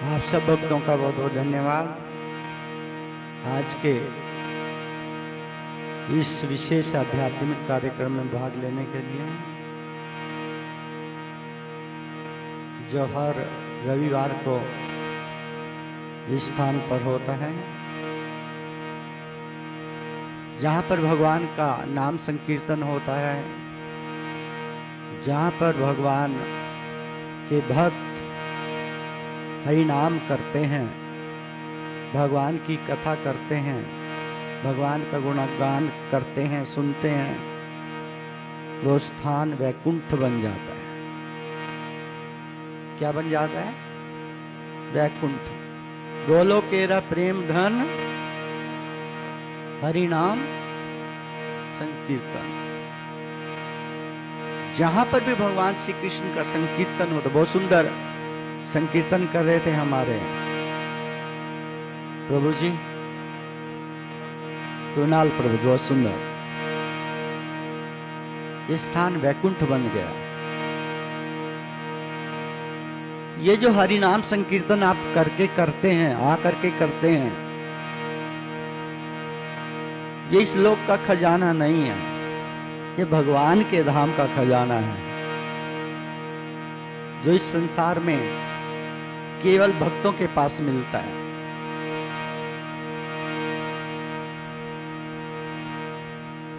आप सब भक्तों का बहुत बहुत धन्यवाद। आज के इस विशेष आध्यात्मिक कार्यक्रम में भाग लेने के लिए, जो हर रविवार को इस स्थान पर होता है, जहाँ पर भगवान का नाम संकीर्तन होता है, जहाँ पर भगवान के भक्त हरि नाम करते हैं, भगवान की कथा करते हैं, भगवान का गुणगान करते हैं, सुनते हैं, वो स्थान वैकुंठ बन जाता है। क्या बन जाता है? वैकुंठ। गोलोकेरा प्रेम धन हरि नाम संकीर्तन। जहां पर भी भगवान श्री कृष्ण का संकीर्तन होता, बहुत सुंदर संकीर्तन कर रहे थे हमारे प्रभु जी, कृणाल प्रभु, बहुत सुंदर। ये स्थान वैकुंठ बन गया। ये जो हरि नाम संकीर्तन आप करते हैं, करके करते हैं, ये इस लोक का खजाना नहीं है, ये भगवान के धाम का खजाना है, जो इस संसार में केवल भक्तों के पास मिलता है।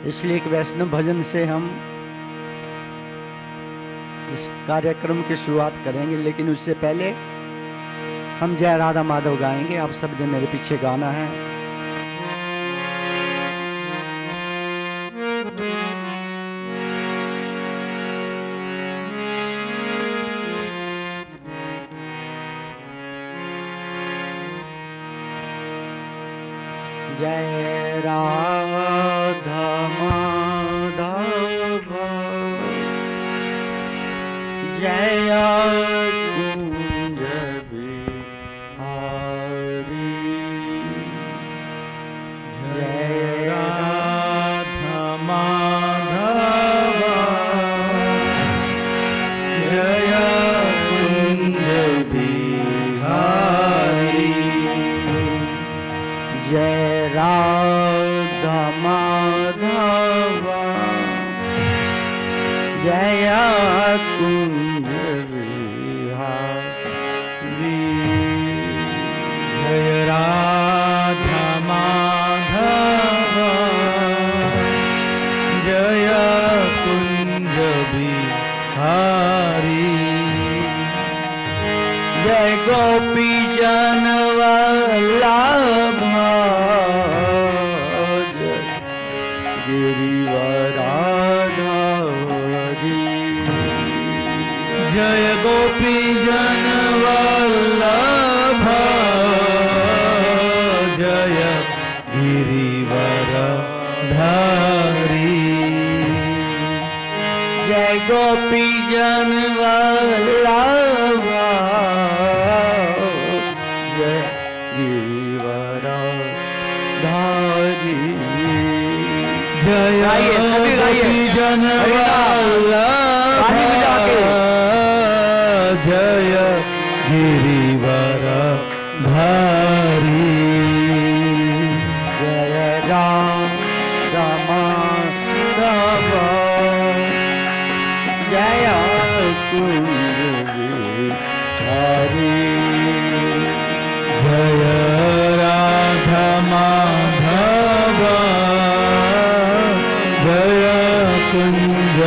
इसलिए एक वैष्णव भजन से हम इस कार्यक्रम की शुरुआत करेंगे, लेकिन उससे पहले हम जय राधा माधव गाएंगे। आप सब ने मेरे पीछे गाना है। जय राधा माधव जय कुंज बिहारी, जय राधा माधव जय कुंज बिहारी, जय राधा माधव जय कुंज बिहारी, जय राधा माधव जय कुंज बिहारी, जय गोपी जन वल्लभ गिरिवराधारी, जय गोपी जन वल्लभ जय गिरिवरधारी, जय गोपी जन वल्लभ जय गिरिवराधारी, जय गोपी जन वल्लभ जय गिरिवरधारी, जय राम माधव जय कुंज बिहारी, जय राधा माधव जय कुंज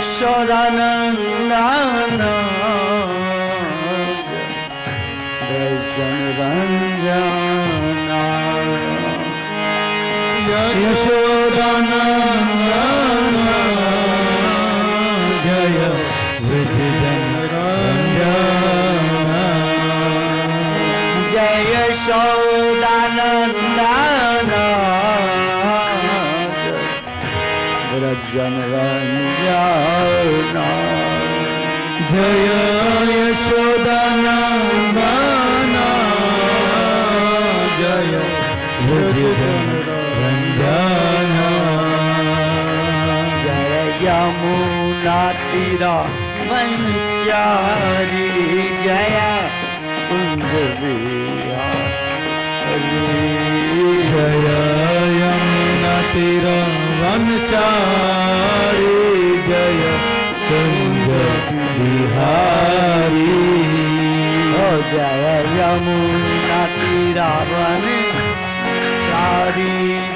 यशोदानंदन रजन रंजना यशोदानंदन जय वृद्धजन रंजना जय यशोदानंदन रजन रंजना जय यशोदानंदन जय वृद्धजन रंजना जय यमुना तीरा वंचारी जय कुंज जय यमुना तीरा वनचारी जय कुंज बिहारी जय यमुना तीरा वनचारी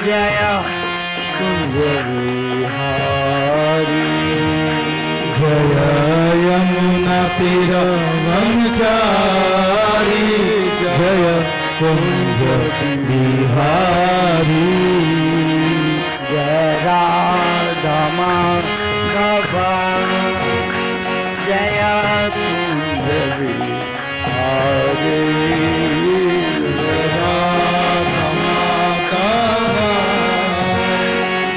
जय कुंज बिहारी जय यमुना तीरा वनचारी जय कुंज बिहारी जय राधा माधव जय कुंज बिहारी राधा माधव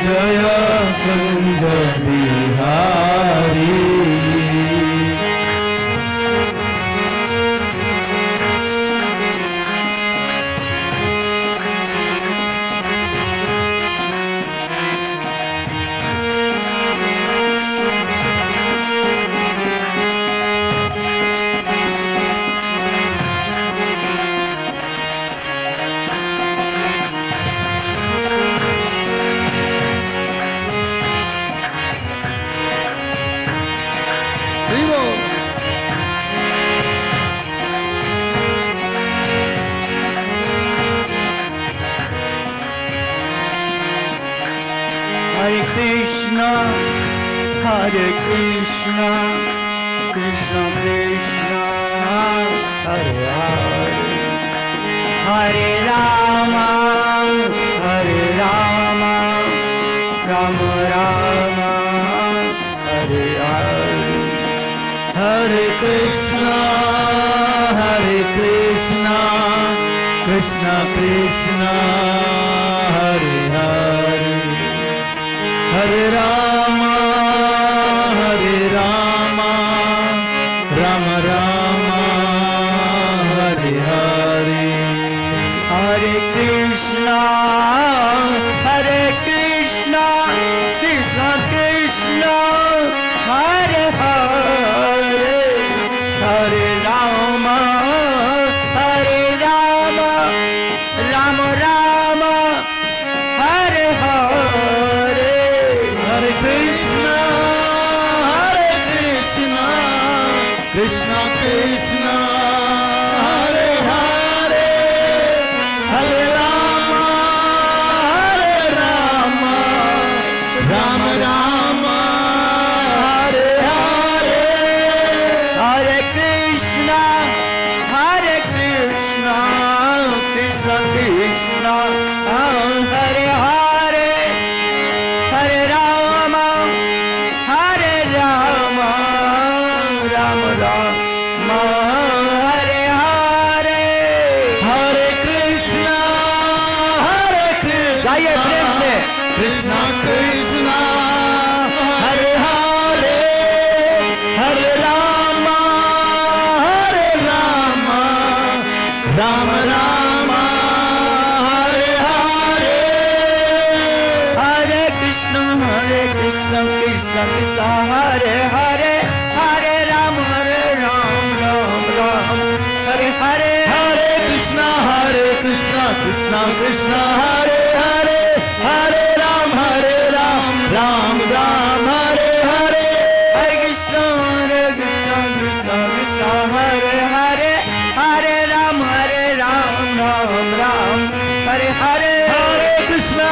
जय Kunj Bihari Hare Krishna, Krishna Krishna, Hare Hare, Hare Rama, Rama Rama, Hare Hare, Hare Krishna, Krishna Krishna, Hare Hare, Hare Rama, Rama Rama, Hare Hare, Hare Krishna, Krishna Krishna, Hare Hare, Hare Rama, Rama Rama, Hare Hare, Hare Krishna, Krishna Krishna, Hare Hare, Hare Rama, Rama Rama, Hare Hare, Hare Krishna, Krishna Krishna, Hare Hare, Hare Rama, Rama Rama, Hare Hare, Hare Krishna, गाइए प्रेम से Krishna Krishna, Hare Hare, Hare Rama, Rama Rama, Hare Hare, Hare Krishna, Krishna Krishna, Hare Hare, Hare Rama, Ram, Hare Hare, Hare Krishna, Krishna Krishna, Hare Hare, Hare Ram, Ram Ram, Hare Hare, Hare Krishna, Krishna Krishna, Hare Hare, Hare Ram, Ram, Hare Hare, Hare Krishna,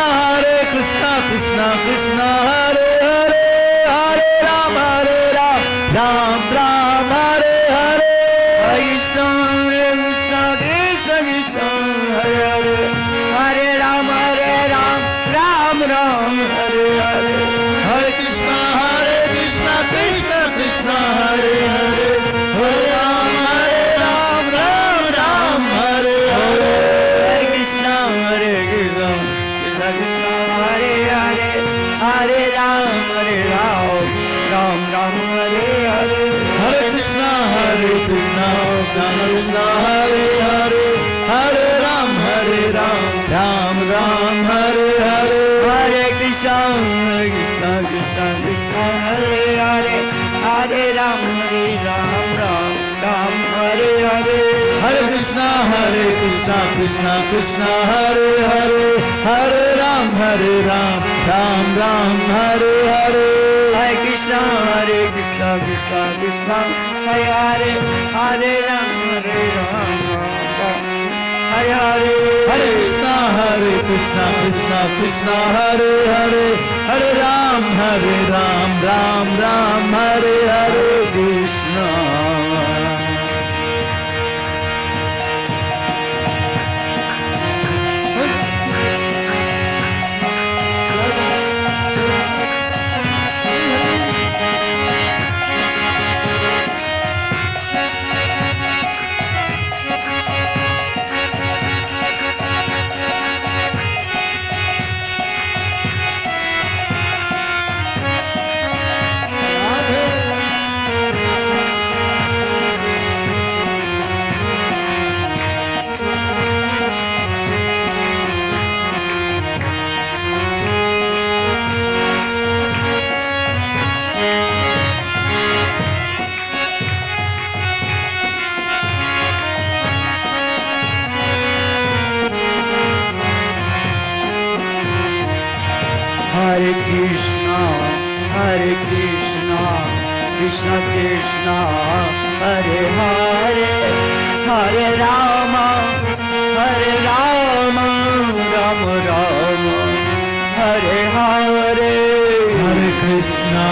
Krishna Krishna, Hare Hare, Hare Rama, Krishna Krishna Hare Hare Hare Ram Ram Ram Hare Hare Hare Krishna Krishna Krishna Krishna Hare Hare Hare Ram Ram Ram Hare Hare Hare Krishna Krishna Krishna Hare Hare Hare Ram Ram Ram Hare Hare Hare Krishna Krishna Krishna Hare Hare Hare Ram Hare Hare Hare Krishna Krishna Krishna Hare Hare Hare Ram Ram Hare Hare Krishna Hare Krishna Krishna Krishna Hare Hare Hare Rama Rama Rama Hare Hare Hare Krishna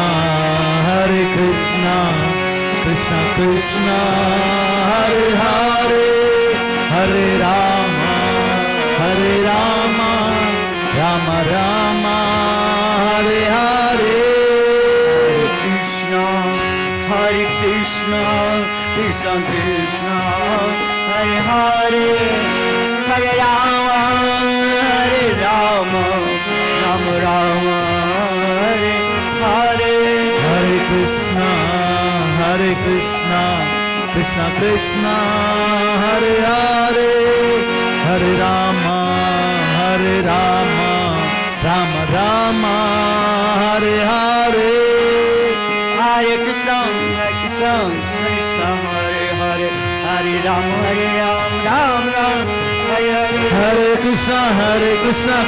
Krishna Krishna Hare Hare Hare Rama Rama Rama Hare Hare Krishna Krishna Krishna Hare Hare Hare Rama Rama Rama Hare Hare Hare Krishna Krishna Hare Hare Hare Rama Rama Rama Hare Hare Hare Krishna Krishna Hare Hare Hare Rama Rama Hare Hare Hare Krishna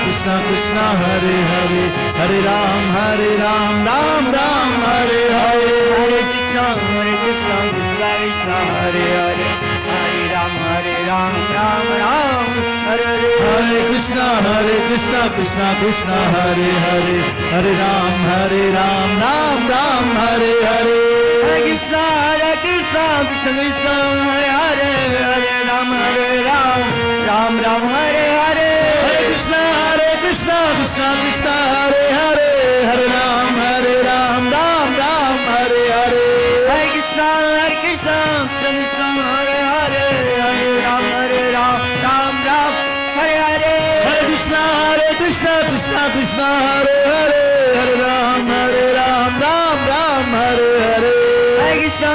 Krishna Hare Hare Hare Ram Ram Hare Hare Hare Krishna Krishna Hare Hare Hare Rama Ram Hare Hare Hare Krishna Krishna Hare Hare Hare Ram Ram Hare Hare Hare Krishna Krishna Krishna Hare Hare Hare Rama Ram Hare Hare Hare Krishna Krishna Hare Hare Hare Ram Ram Hare Hare Hare Krishna Krishna Hare Hare Hare Ram Hare Hare Hare Krishna Krishna Hare Hare Hare Ram Ram Hare Hare Hare Krishna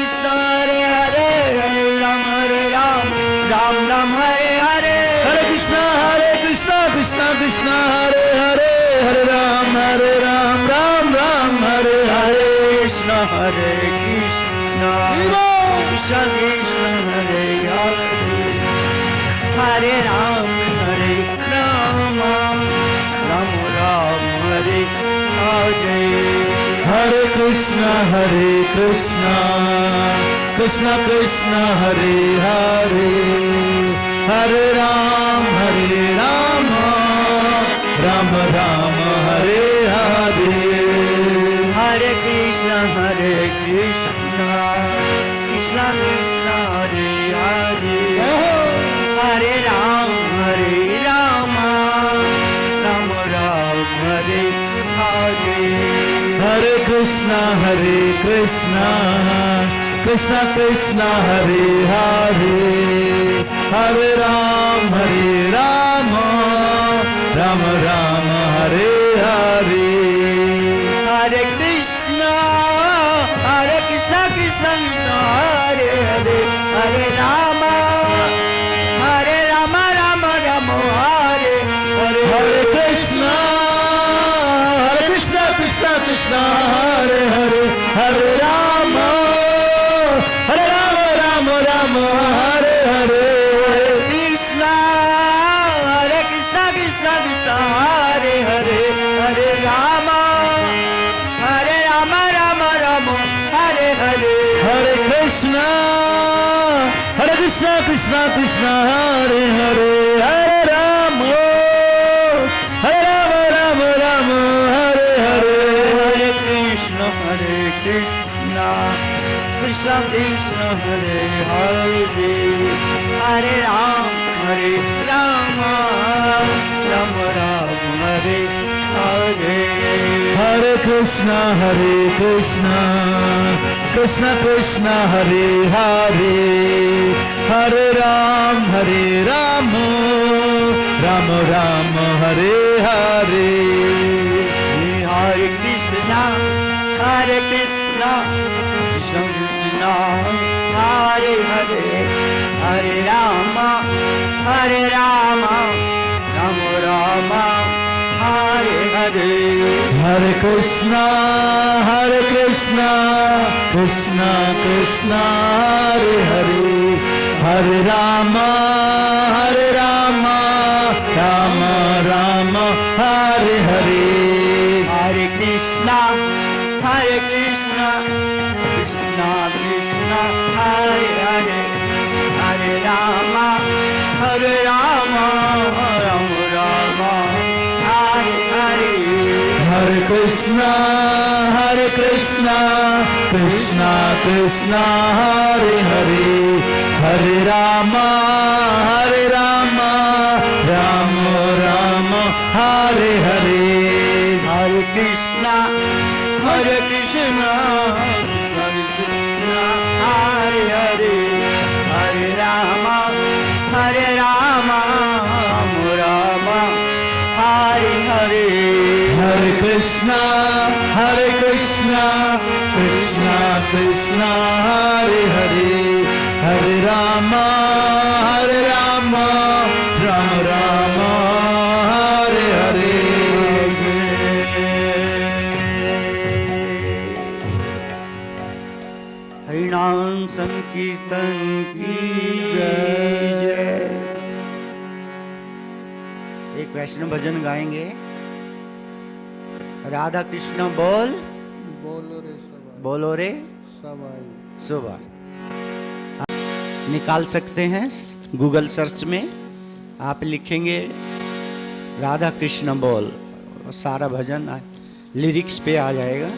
Krishna Hare Hare Hare Ram Hare Hare Hare Krishna Krishna Hare Hare Hare Ram Hare Hare Krishna Hare Krishna Krishna Krishna Hare Hare Hare Ram Ram Hare Hare Hare Krishna Krishna Hare Hare Hare Ram Ram Hare Hare Hare Krishna Krishna Krishna Hare Hare Hare Ram Ram Hare Hare Hare Krishna Krishna Hare Hare Hare Ram Ram Hare Hare Hare Krishna Krishna Krishna Krishna Hare Hare Hare Ram Ram Ram Hare Hare Hare Krishna Krishna Krishna Hare Hare Hare Ram Ram Hare Hare Krishna Krishna Krishna Hare Hare Hare Ram Ram Hare Hare Hare Krishna Krishna Krishna Hare Hare Hare Ram Ram Hare Hare Hare Krishna Krishna Krishna Hare Hare Hare Ram Ram Hare Hare Hare Krishna Krishna Krishna Hare Hare Hare Ram Ram Hare Hare Hare Krishna Krishna Krishna Hare Hare Hare Ram Ram Ram Hare Hare Hare Krishna Krishna Krishna Hare Hare Hare Ram Ram Hare Hare Hare Krishna Krishna Krishna Hare Hare Hare Ram Ram Ram Hare Hare Hare Krishna Krishna Krishna Hare Hare Hare Ram Ram Hare Hare Hare Krishna Krishna Hare Hare Hare Ram Ram Hare Hare Hare Krishna Krishna Krishna Hare Hare Hare Ram Ram Hare Hare हरिनाम संकीर्तन की जय। एक वैष्णव भजन गाएंगे। राधा कृष्ण बोल बोलो रे सुबह निकाल सकते हैं। गूगल सर्च में आप लिखेंगे राधा कृष्ण बोल, सारा भजन लिरिक्स पे आ जाएगा।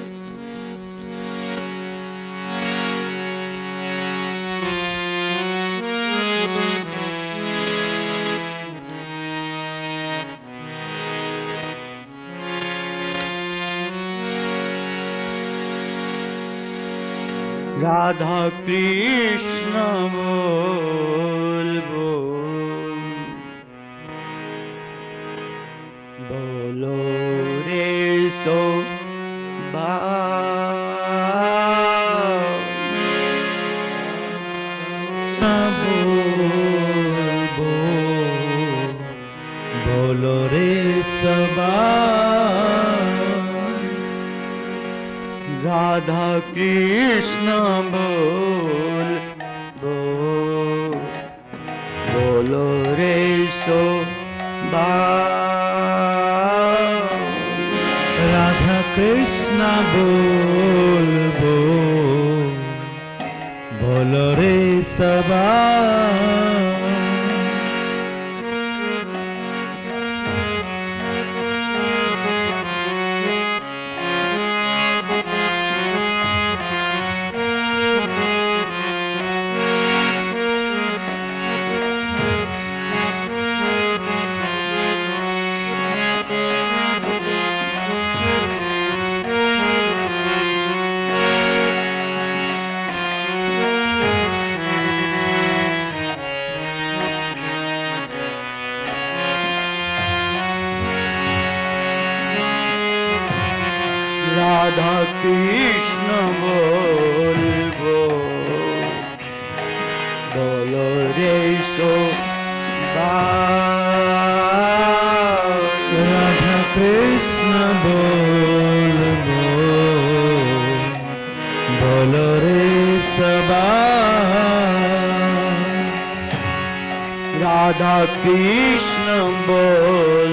राधा कृष्ण बोल बोल बोलो रे सो बोलो रे सबा। राधा कृष्ण बोल बोल बोलो रे सो राधा कृष्ण बोल बोल बोलो रे सबा। कृष्ण बोल बोलो रे सो राधा कृष्ण बोल बोलो रे सबा राधा कृष्ण बोल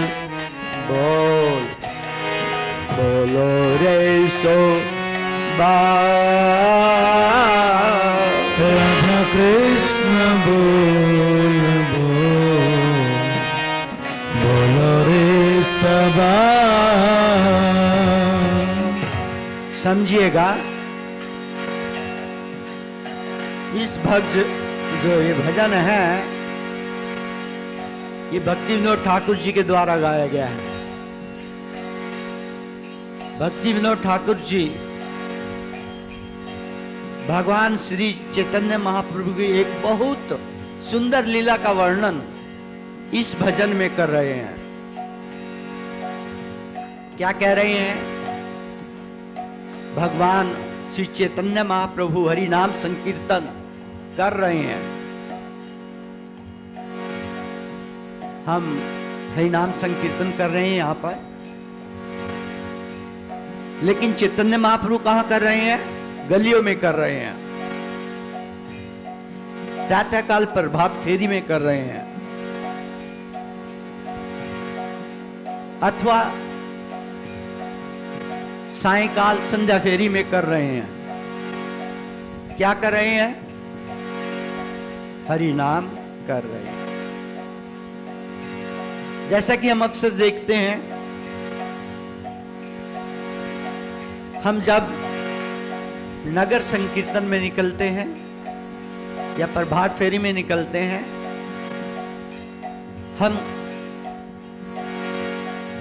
बोलो रे सो राधा कृष्ण बोल बोलो रे सबा। समझिएगा, इस जो ये भजन है, ये भक्ति विनोद ठाकुर जी के द्वारा गाया गया है। भक्ति विनोद ठाकुर जी भगवान श्री चैतन्य महाप्रभु की एक बहुत सुंदर लीला का वर्णन इस भजन में कर रहे हैं। क्या कह रहे हैं? भगवान श्री चैतन्य महाप्रभु हरि नाम संकीर्तन कर रहे हैं। हम हरि नाम संकीर्तन कर रहे हैं यहाँ पर, लेकिन चैतन्य महाप्रभु कहाँ कर रहे हैं? गलियों में कर रहे हैं, प्रातःकाल प्रभात फेरी में कर रहे हैं, अथवा सायंकाल संध्या फेरी में कर रहे हैं। क्या कर रहे हैं? हरि नाम कर रहे हैं। जैसा कि हम अक्सर देखते हैं, हम जब नगर संकीर्तन में निकलते हैं या प्रभात फेरी में निकलते हैं, हम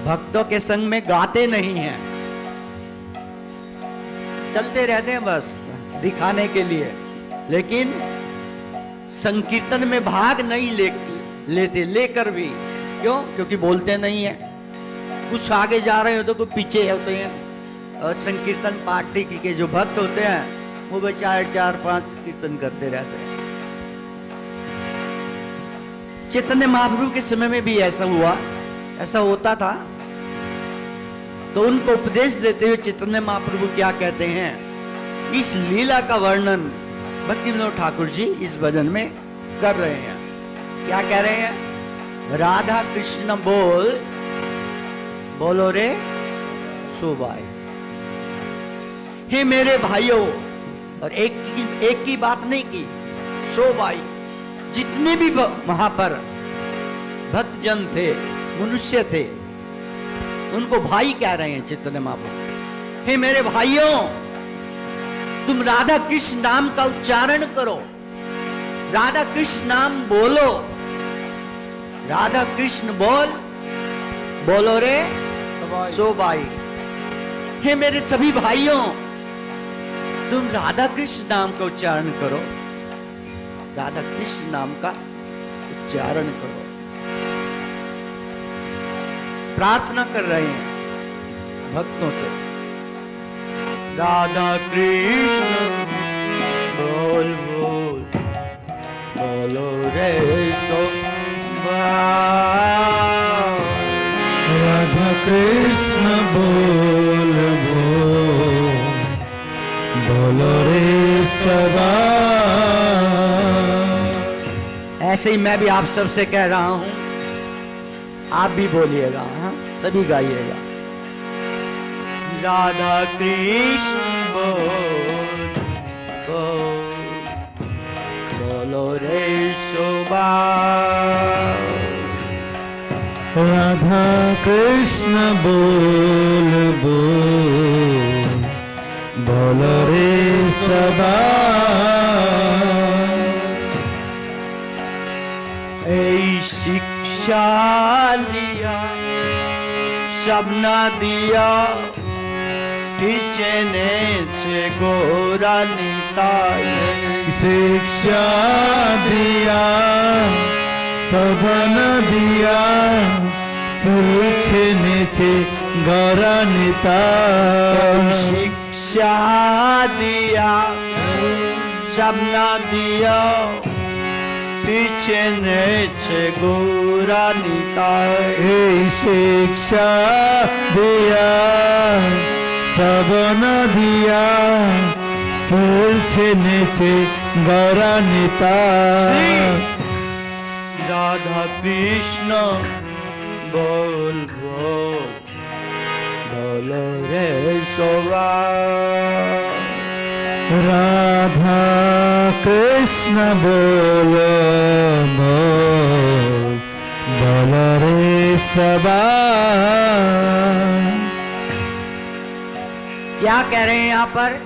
भक्तों के संग में गाते नहीं हैं, चलते रहते हैं बस दिखाने के लिए, लेकिन संकीर्तन में भाग नहीं लेते, लेकर भी। क्यों? क्योंकि बोलते नहीं है। कुछ आगे जा रहे हो तो कुछ पीछे होते हैं, और संकीर्तन पार्टी के जो भक्त होते हैं वो बेचारे 4-5 कीर्तन करते रहते हैं। चैतन्य महाप्रभु के समय में भी ऐसा होता था। तो उनको उपदेश देते हुए चैतन्य महाप्रभु क्या कहते हैं? इस लीला का वर्णन भक्ति विनोद ठाकुर जी इस भजन में कर रहे हैं। क्या कह रहे हैं? राधा कृष्ण बोलो रे सोबाई। हे मेरे भाइयों, और एक की बात नहीं की, सोबाई, जितने भी वहां पर भक्तजन थे, मनुष्य थे, उनको भाई कह रहे हैं चैतन्य महाप्रभु। हे मेरे भाइयों, तुम राधा कृष्ण नाम का उच्चारण करो, राधा कृष्ण नाम बोलो, राधा कृष्ण बोलो रे सोबाई। हे मेरे सभी भाइयों, तुम राधा कृष्ण नाम का उच्चारण करो, राधा कृष्ण नाम का उच्चारण करो। प्रार्थना कर रहे हैं भक्तों से, राधा कृष्ण बोलो रे राधा कृष्ण बोलो रे सबा। ऐसे ही मैं भी आप सबसे कह रहा हूं, आप भी बोलिएगा, हाँ? सभी गाइएगा, राधा कृष्ण बोलो रे शोभा। राधा कृष्ण बोलो रे सबा। शिक्षा लिया सब न दिया, खींचने से गोरा निताय। शिक्षा दिया सब न दिया, खींचने से गोरा निताय। शिक्षा दिया, सबना दिया, पीछे नीचे गोरा निताय। शिक्षा दिया, सब न दिया, पीछे नीचे गोरा निताय। राधा कृष्ण बोल बोल बोलो रे शोभा। राधा कृष्ण बोलो बोल बोलो रे सबा। क्या कह रहे हैं यहाँ पर?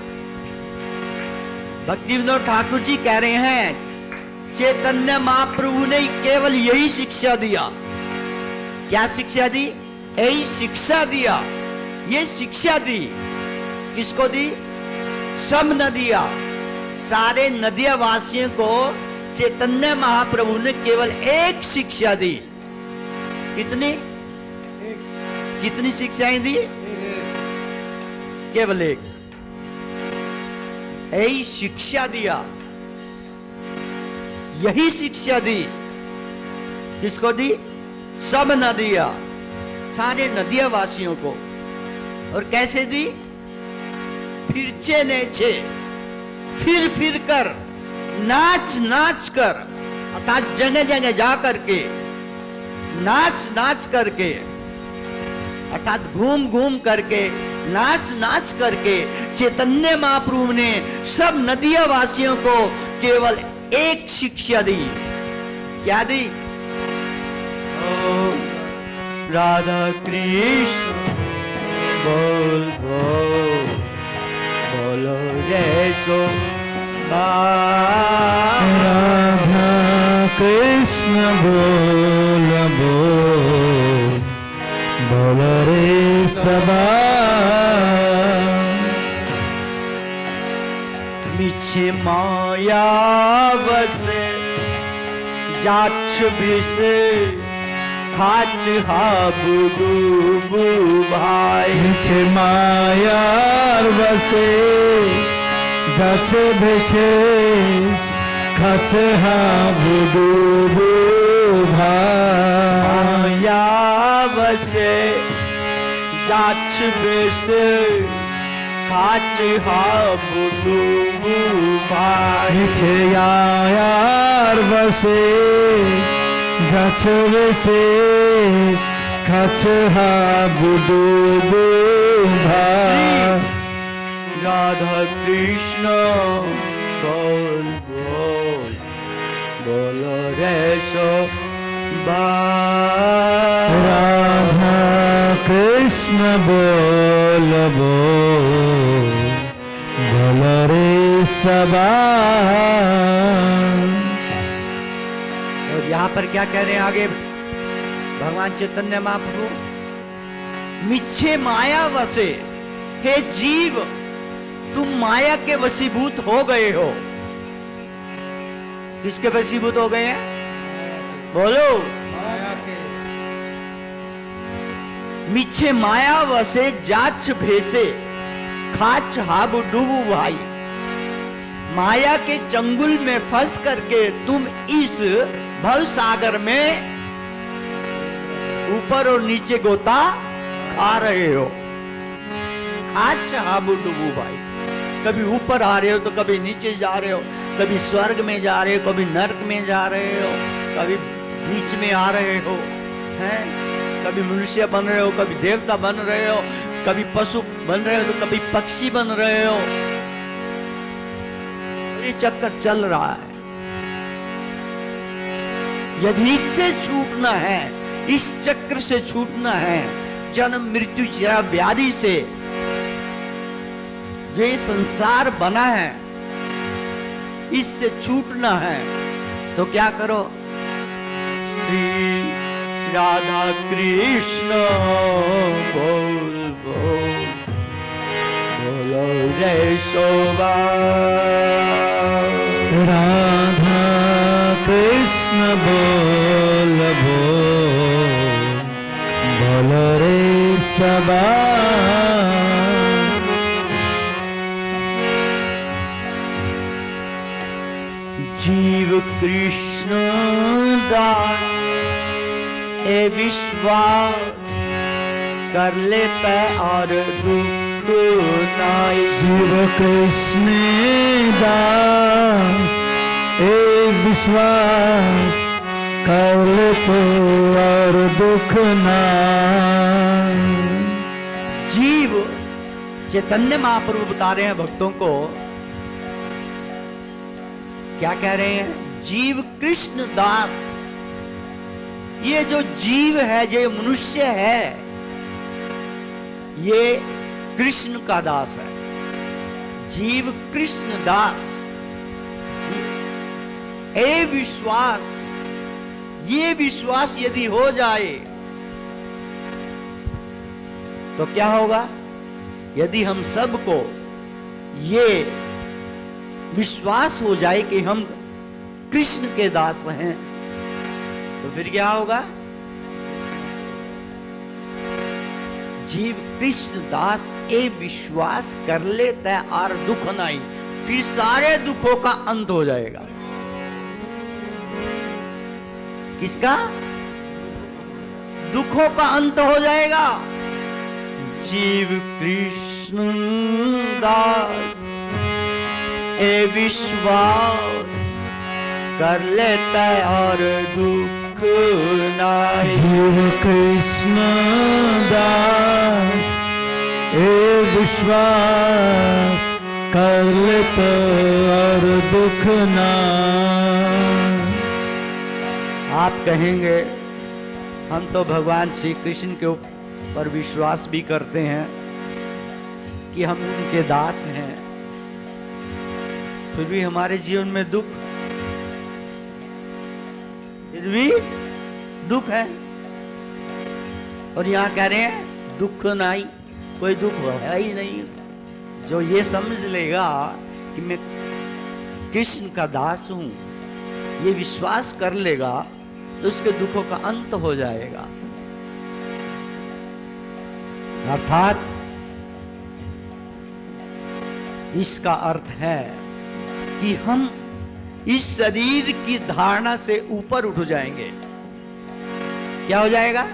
भक्ति विनोद ठाकुर जी कह रहे हैं चैतन्य महाप्रभु ने केवल यही शिक्षा दिया। क्या शिक्षा दी? यही शिक्षा दिया। ये शिक्षा दी किसको दी? सब नदियां, सारे नदिया वासियों को चैतन्य महाप्रभु ने केवल एक शिक्षा दी। कितनी? कितनी शिक्षाएं दी? केवल एक। यही शिक्षा दिया, यही शिक्षा दी। किसको दी? सब नदियां, सारे नदिया वासियों को। और कैसे दी? फिरचे नेचे, फिर फिर कर, नाच नाच कर, अर्थात जगह जगह जा करके, नाच नाच करके, अर्थात घूम घूम करके, नाच नाच करके चैतन्य महाप्रभु ने सब नदिया वासियों को केवल एक शिक्षा दी। क्या दी? ओ राधा कृष्ण बोल बोल बोलो रे सो। राधा कृष्ण बोल बोल बोलो रे सबा। मिछे माया बसे जाछ भिसे खाच हाबु डूबू भाई। मिछे माया बसे जाछ भिसे खाच हाबु डूबू भाई। माया बसे जाछ भिसे खाच हाबु डूबू भाई। मिछे यार बसे गाछ बसे खाच हाबु डूबू भाई। राधा कृष्ण बोल बोल बोलो रे सो बा। राधा कृष्ण बोल बोल बोलो रे सबा। और यहाँ पर क्या कह रहे हैं आगे भगवान चैतन्य महाप्रभु? मिच्छे माया वसे, हे जीव तुम माया के वशीभूत हो गए हो। किसके वशीभूत हो गए हैं? बोलो। मिच्छे माया वसे जाच भेसे खाच हाबु डूबू भाई। माया के चंगुल में फंस करके तुम इस भव सागर में ऊपर और नीचे गोता आ रहे हो। खाच हाबु डूबू भाई, कभी ऊपर आ रहे हो तो कभी नीचे जा रहे हो, कभी स्वर्ग में जा रहे हो, कभी नरक में जा रहे हो, कभी बीच में आ रहे हो, हैं? कभी मनुष्य बन रहे हो, कभी देवता बन रहे हो, कभी पशु बन रहे हो तो कभी पक्षी बन रहे हो। ये चक्कर चल रहा है। यदि इससे छूटना है, इस चक्र से छूटना है, जन्म मृत्यु जरा व्याधि से जो ये संसार बना है, इससे छूटना है तो क्या करो? श्री राधा कृष्ण बोल बोल बोलो रे शोभा। राधा कृष्ण बोल बोल बोलो रे सबा। जीव कृष्ण दास ए विश्वास कर लेता और दुख नाई। जीव कृष्ण दास ए विश्वास कर लेते और दुख नाई। जीव चैतन्य महाप्रभु बता रहे हैं भक्तों को, क्या कह रहे हैं? जीव कृष्ण दास। ये जो जीव है, ये मनुष्य है, ये कृष्ण का दास है। जीव कृष्ण दास ए विश्वास, ये विश्वास यदि हो जाए तो क्या होगा? यदि हम सबको ये विश्वास हो जाए कि हम कृष्ण के दास हैं, तो फिर क्या होगा? जीव कृष्ण दास ए विश्वास कर लेता है और दुख नहीं, फिर सारे दुखों का अंत हो जाएगा। किसका? दुखों का अंत हो जाएगा। जीव कृष्ण दास ए विश्वास कर लेता है और दुख नाई। जीव कृष्ण दास ए विश्वास कर लेते और दुख नाई। आप कहेंगे हम तो भगवान श्री कृष्ण के ऊपर विश्वास भी करते हैं कि हम उनके दास हैं, फिर भी हमारे जीवन में दुख, फिर भी दुख है। और यहाँ कह रहे हैं दुख नहीं, कोई दुख है ही नहीं। जो ये समझ लेगा कि मैं कृष्ण का दास हूं, ये विश्वास कर लेगा, तो उसके दुखों का अंत हो जाएगा। अर्थात इसका अर्थ है कि हम इस शरीर की धारणा से ऊपर उठ जाएंगे। क्या हो जाएगा?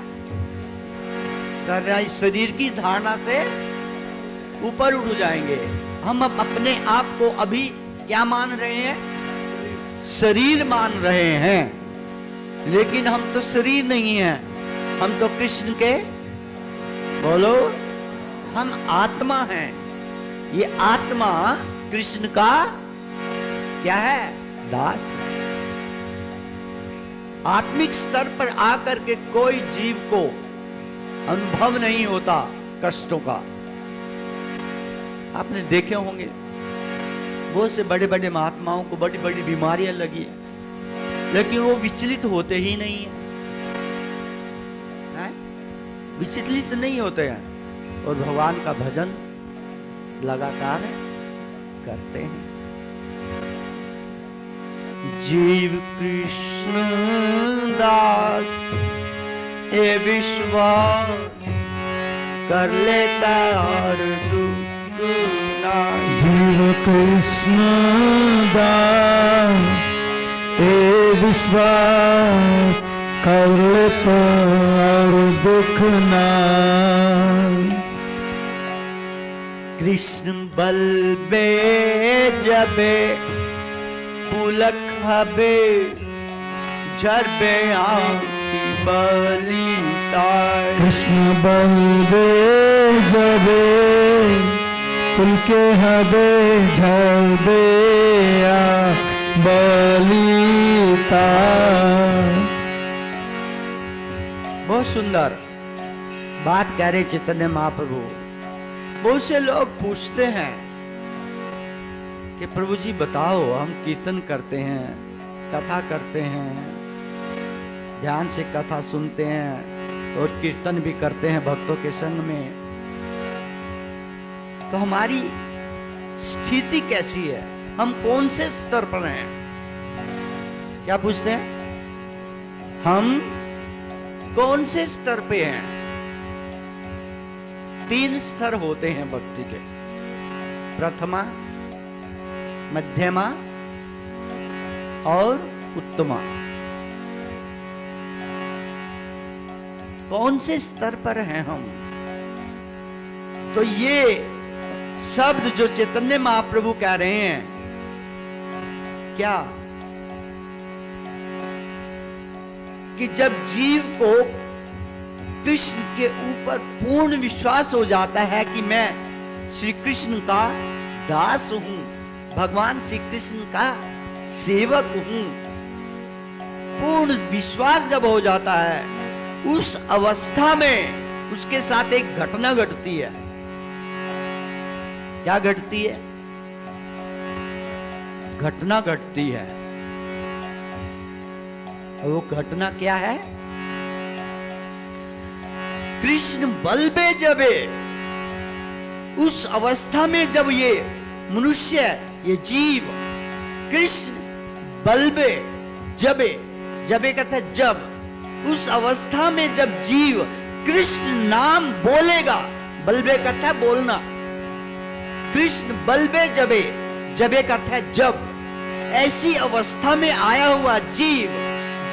शरीर की धारणा से ऊपर उठ जाएंगे। हम अपने आप को अभी क्या मान रहे हैं? शरीर मान रहे हैं, लेकिन हम तो शरीर नहीं हैं, हम तो कृष्ण के, बोलो, हम आत्मा हैं। ये आत्मा कृष्ण का क्या है? दास है। आत्मिक स्तर पर आकर के कोई जीव को अनुभव नहीं होता कष्टों का। आपने देखे होंगे बहुत से बड़े बड़े महात्माओं को बड़ी बड़ी बीमारियां लगी है, लेकिन वो विचलित होते ही नहीं है, विचलित नहीं होते हैं और भगवान का भजन लगातार करते हैं। जीव कृष्ण दास ए विश्वास कर लेता और दुख नाई। जीव कृष्ण दास ए विश्वास कर लेता और दुख नाई। कृष्ण बल बे जबे पुलक हबे झरबे आंखी बलिताय। कृष्ण बलदे जबे पुलके हबे झरबे बलिताय। बहुत सुंदर बात कह रहे चैतन्य महाप्रभु। बहुत से लोग पूछते हैं कि प्रभु जी बताओ, हम कीर्तन करते हैं, कथा करते हैं, ध्यान से कथा सुनते हैं और कीर्तन भी करते हैं भक्तों के संग में, तो हमारी स्थिति कैसी है? हम कौन से स्तर पर हैं? क्या पूछते हैं? हम कौन से स्तर पे हैं? 3 स्तर होते हैं भक्ति के, प्रथमा, मध्यमा और उत्तमा। कौन से स्तर पर हैं हम? तो ये शब्द जो चैतन्य महाप्रभु कह रहे हैं, क्या कि जब जीव को कृष्ण के ऊपर पूर्ण विश्वास हो जाता है कि मैं श्री कृष्ण का दास हूं, भगवान श्री कृष्ण का सेवक हूं, पूर्ण विश्वास जब हो जाता है, उस अवस्था में उसके साथ एक घटना घटती है। क्या घटती है? घटना घटती है। और वो घटना क्या है? कृष्ण बलबे जबे, उस अवस्था में जब ये मनुष्य, ये जीव कृष्ण बलबे जबे, जबे कहता है जब, उस अवस्था में जब जीव कृष्ण नाम बोलेगा, बलबे कहता है बोलना, कृष्ण बलबे जबे, जबे कहता है जब, ऐसी अवस्था में आया हुआ जीव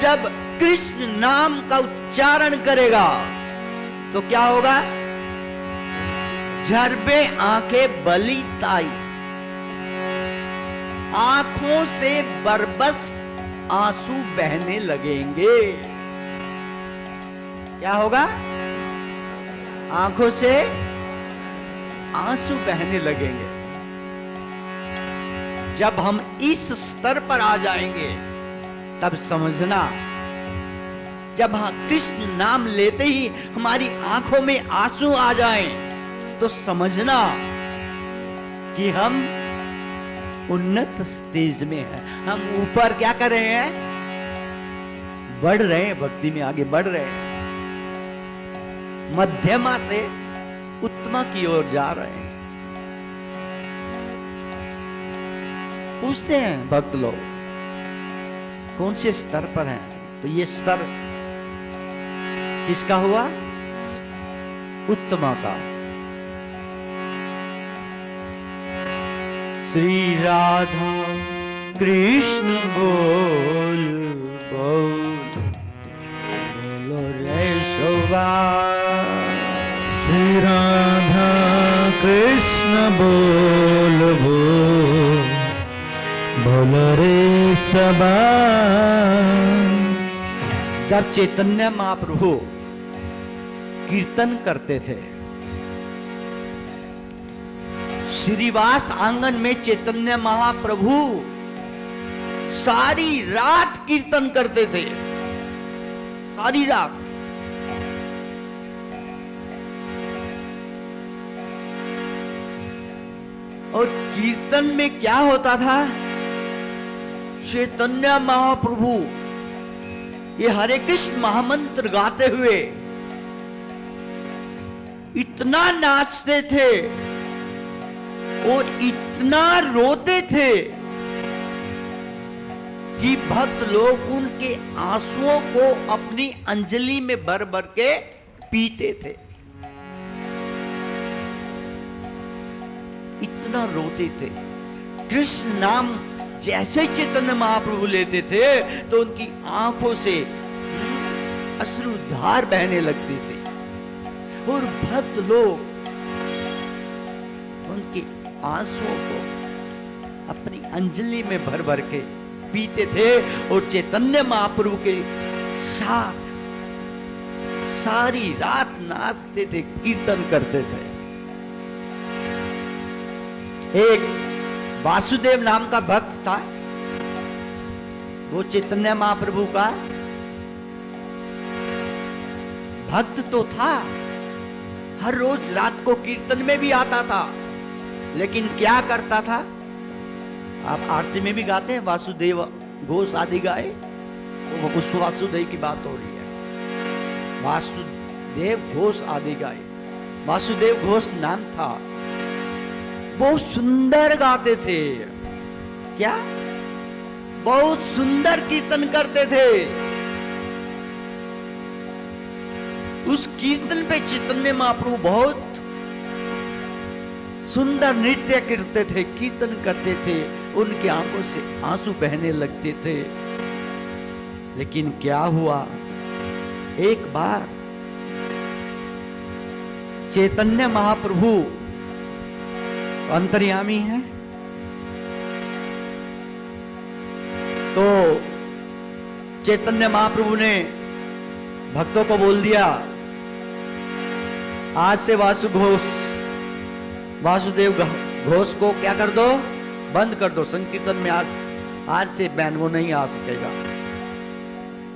जब कृष्ण नाम का उच्चारण करेगा तो क्या होगा? झरबे आंखें बली ताई, आंखों से बरबस आंसू बहने लगेंगे। क्या होगा? आंखों से आंसू बहने लगेंगे। जब हम इस स्तर पर आ जाएंगे तब समझना, जब हाँ कृष्ण नाम लेते ही हमारी आंखों में आंसू आ जाएं, तो समझना कि हम उन्नत स्टेज में हैं। हम ऊपर क्या कर रहे हैं? बढ़ रहे हैं, भक्ति में आगे बढ़ रहे हैं, मध्यमा से उत्तमा की ओर जा रहे हैं। पूछते हैं भक्त लोग कौन से स्तर पर हैं? तो ये स्तर किसका हुआ? उत्तमा का। श्री राधा कृष्ण बोल बोल बोलो रे शोभा। श्री राधा कृष्ण बोल बोल बोलो रे सबा। जब चैतन्य महाप्रभु कीर्तन करते थे, श्रीवास आंगन में चैतन्य महाप्रभु सारी रात कीर्तन करते थे, सारी रात। और कीर्तन में क्या होता था? चैतन्य महाप्रभु ये हरे कृष्ण महामंत्र गाते हुए इतना नाचते थे और इतना रोते थे कि भक्त लोग उनके आंसुओं को अपनी अंजलि में भर भर के पीते थे। इतना रोते थे। कृष्ण नाम जैसे चैतन्य महाप्रभु लेते थे तो उनकी आंखों से अश्रुधार बहने लगती थी और भक्त लोग उनके आंसुओं को अपनी अंजलि में भर भर के पीते थे और चैतन्य महाप्रभु के साथ सारी रात नाचते थे, कीर्तन करते थे। एक वासुदेव नाम का भक्त था, वो चैतन्य महाप्रभु का भक्त तो था, हर रोज रात को कीर्तन में भी आता था, लेकिन क्या करता था? आप आरती में भी गाते हैं वासुदेव घोष आदि गाए, तो उस वासुदेव की बात हो रही है। वासुदेव घोष आदि गाए, वासुदेव घोष नाम था। बहुत सुंदर गाते थे। क्या? बहुत सुंदर कीर्तन करते थे। उस कीर्तन पे चैतन्य महाप्रभु बहुत सुंदर नृत्य करते थे, कीर्तन करते थे, उनकी आंखों से आंसू बहने लगते थे। लेकिन क्या हुआ, एक बार चैतन्य महाप्रभु अंतर्यामी हैं, तो चैतन्य महाप्रभु ने भक्तों को बोल दिया, आज से वासुदेव घोष को क्या कर दो, बंद कर दो, संकीर्तन में आज से बैन वो नहीं आ सकेगा।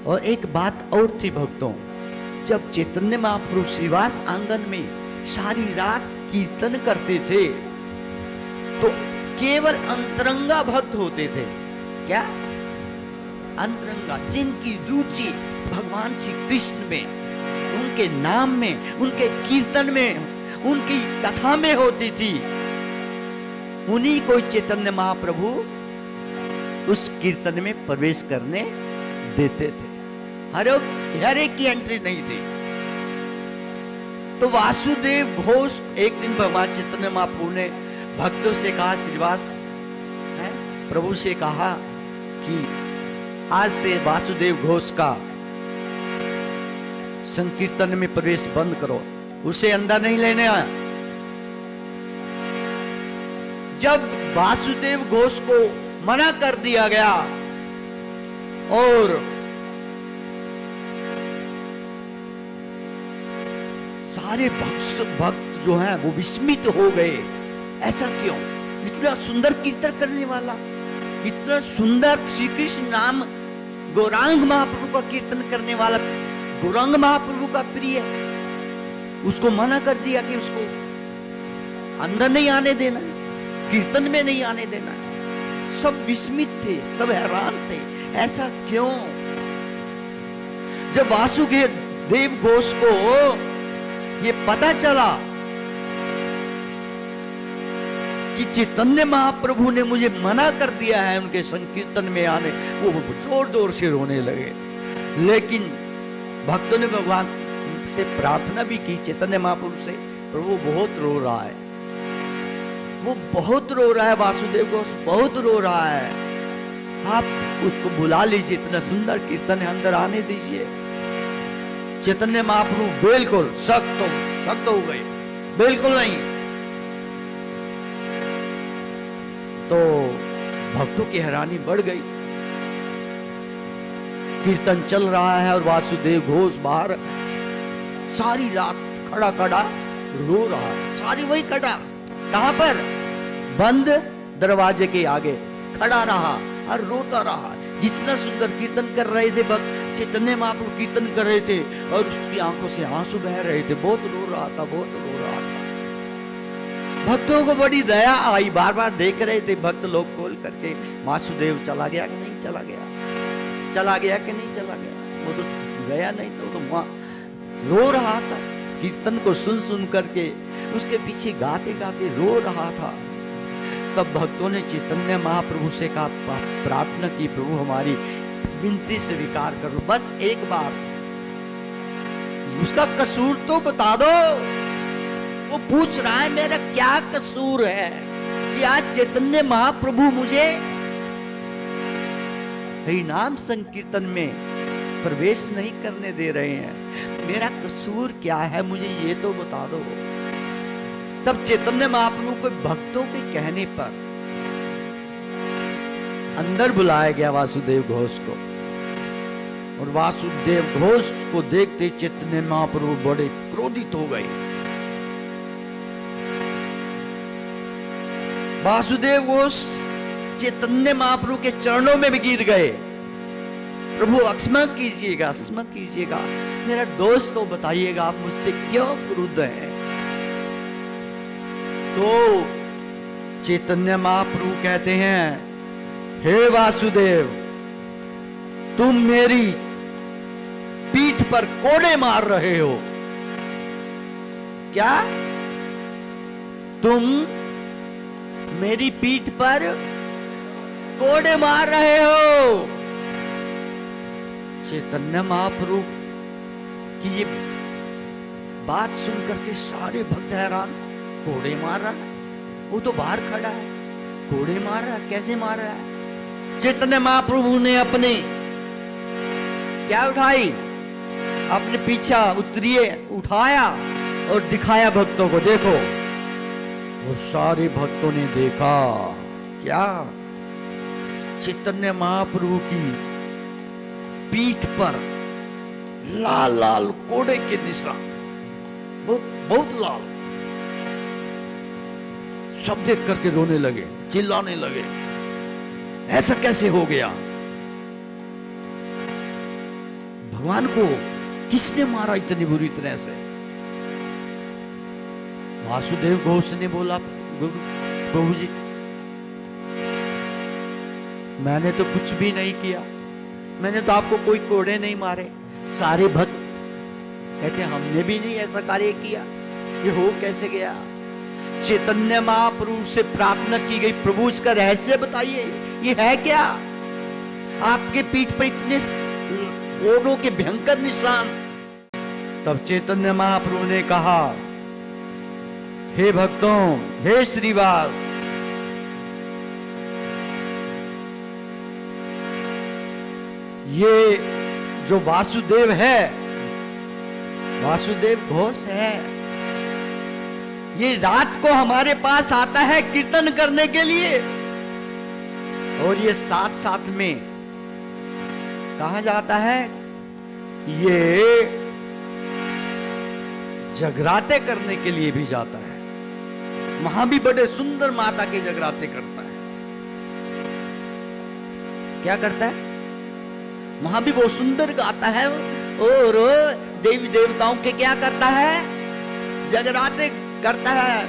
और एक बात और थी भक्तों, जब चैतन्य महाप्रभु श्रीवास आंगन में सारी रात कीर्तन करते थे तो केवल अंतरंगा भक्त होते थे। क्या? अंतरंगा, जिनकी रुचि भगवान श्री कृष्ण में, उनके नाम में, उनके कीर्तन में, उनकी कथा में होती थी, उन्हीं को चैतन्य महाप्रभु उस कीर्तन में प्रवेश करने देते थे। हर एक की एंट्री नहीं थी। तो वासुदेव घोष, एक दिन भगवान चैतन्य महाप्रभु ने भक्तों से कहा, श्रीवास प्रभु से कहा कि आज से वासुदेव घोष का संकीर्तन में प्रवेश बंद करो, उसे अंदर नहीं लेने आया। जब वासुदेव घोष को मना कर दिया गया और सारे भक्त जो हैं वो विस्मित हो गए, ऐसा क्यों? इतना सुंदर कीर्तन करने वाला, इतना सुंदर श्री कृष्ण नाम गौरांग महाप्रभु का कीर्तन करने वाला, गौरांग महाप्रभु का प्रिय, उसको मना कर दिया कि उसको अंदर नहीं आने देना, कीर्तन में नहीं आने देना। सब विस्मित थे, सब हैरान थे, ऐसा क्यों? जब वासुदेव घोष को ये पता चला कि चैतन्य महाप्रभु ने मुझे मना कर दिया है उनके संकीर्तन में आने, वो जोर जोर से रोने लगे। लेकिन भक्तों ने भगवान से प्रार्थना भी की, चैतन्य महाप्रभु से, प्रभु बहुत रो रहा है, वो बहुत रो रहा है, वासुदेव घोष बहुत रो रहा है, आप उसको बुला लीजिए, इतना सुंदर कीर्तन है, अंदर आने दीजिए। चैतन्य महाप्रभु बिल्कुल सख्त हो गए, बिल्कुल नहीं। तो भक्तों की हैरानी बढ़ गई, कीर्तन चल रहा है और वासुदेव घोष बाहर सारी रात खड़ा खड़ा रो रहा है, सारी वही खड़ा, कहां पर? बंद दरवाजे के आगे खड़ा रहा और रोता रहा। जितना सुंदर कीर्तन कर रहे थे भक्त, चैतन्य महाप्रभु कीर्तन कर रहे थे और उसकी आंखों से आंसू बह रहे थे, बहुत रो रहा था, बहुत रो रहा था। भक्तों को बड़ी दया आई, बार बार देख रहे थे भक्त लोग खोल करके, वासुदेव चला गया कि नहीं चला गया, चला गया कि नहीं चला गया। वो तो गया नहीं, तो वहां रो रहा था, कीर्तन को सुन सुन करके उसके पीछे गाते गाते रो रहा था। तब भक्तों ने चैतन्य महाप्रभु से कहा, प्रार्थना की, प्रभु हमारी विनती स्वीकार करो, बस एक बार, उसका कसूर तो बता दो। वो पूछ रहा है मेरा क्या कसूर है कि आज चैतन्य महाप्रभु मुझे हरिनाम संकीर्तन में प्रवेश नहीं करने दे रहे हैं, मेरा कसूर क्या है, मुझे ये तो बता दो। तब चैतन्य महाप्रभु को भक्तों के कहने पर अंदर बुलाया गया वासुदेव घोष को, और वासुदेव घोष को देखते चैतन्य महाप्रभु बड़े क्रोधित हो गए। वासुदेव घोष चैतन्य महाप्रभु के चरणों में भी गिर गए, प्रभु क्षमा कीजिएगा, क्षमा कीजिएगा, मेरा दोष तो बताइएगा, आप मुझसे क्यों क्रुद्ध हैं। तो चैतन्य महाप्रभु कहते हैं, हे वासुदेव, तुम मेरी पीठ पर कोड़े मार रहे हो। क्या? तुम मेरी पीठ पर कोड़े मार रहे हो। चैतन्य महाप्रभु की ये बात सुनकर के सारे भक्त हैरान, कोड़े मार रहा है, वो तो बाहर खड़ा है, घोड़े मार रहा है। कैसे मार रहा है? चैतन्य महाप्रभु ने अपने क्या उठाई, अपने पीछा उठाया और दिखाया भक्तों को, देखो। और सारे भक्तों ने देखा क्या, चैतन्य महाप्रभु की पीठ पर लाल लाल कोड़े के निशान, बहुत बहुत लाल। सब देख करके रोने लगे, चिल्लाने लगे, ऐसा कैसे हो गया? भगवान को किसने मारा इतनी बुरी तरह से? वासुदेव घोष ने बोला, प्रभु जी मैंने तो कुछ भी नहीं किया, मैंने तो आपको कोई कोड़े नहीं मारे। सारे भक्त कहते हमने भी नहीं ऐसा कार्य किया, ये हो कैसे गया? चैतन्य महाप्रभु से प्रार्थना की गई, प्रभु इसका रहस्य बताइए, ये है क्या? आपके पीठ पर इतने कोड़ों के भयंकर निशान। तब चैतन्य महाप्रभु ने कहा, हे भक्तों, हे श्रीवास, ये जो वासुदेव है, वासुदेव घोष है, ये रात को हमारे पास आता है कीर्तन करने के लिए, और ये साथ साथ में कहा जाता है, ये जगराते करने के लिए भी जाता है। वहां भी बड़े सुंदर माता के जगराते करता है। क्या करता है? वहां भी बहुत सुंदर गाता है, और देवी देवताओं के क्या करता है? जगराते करता है।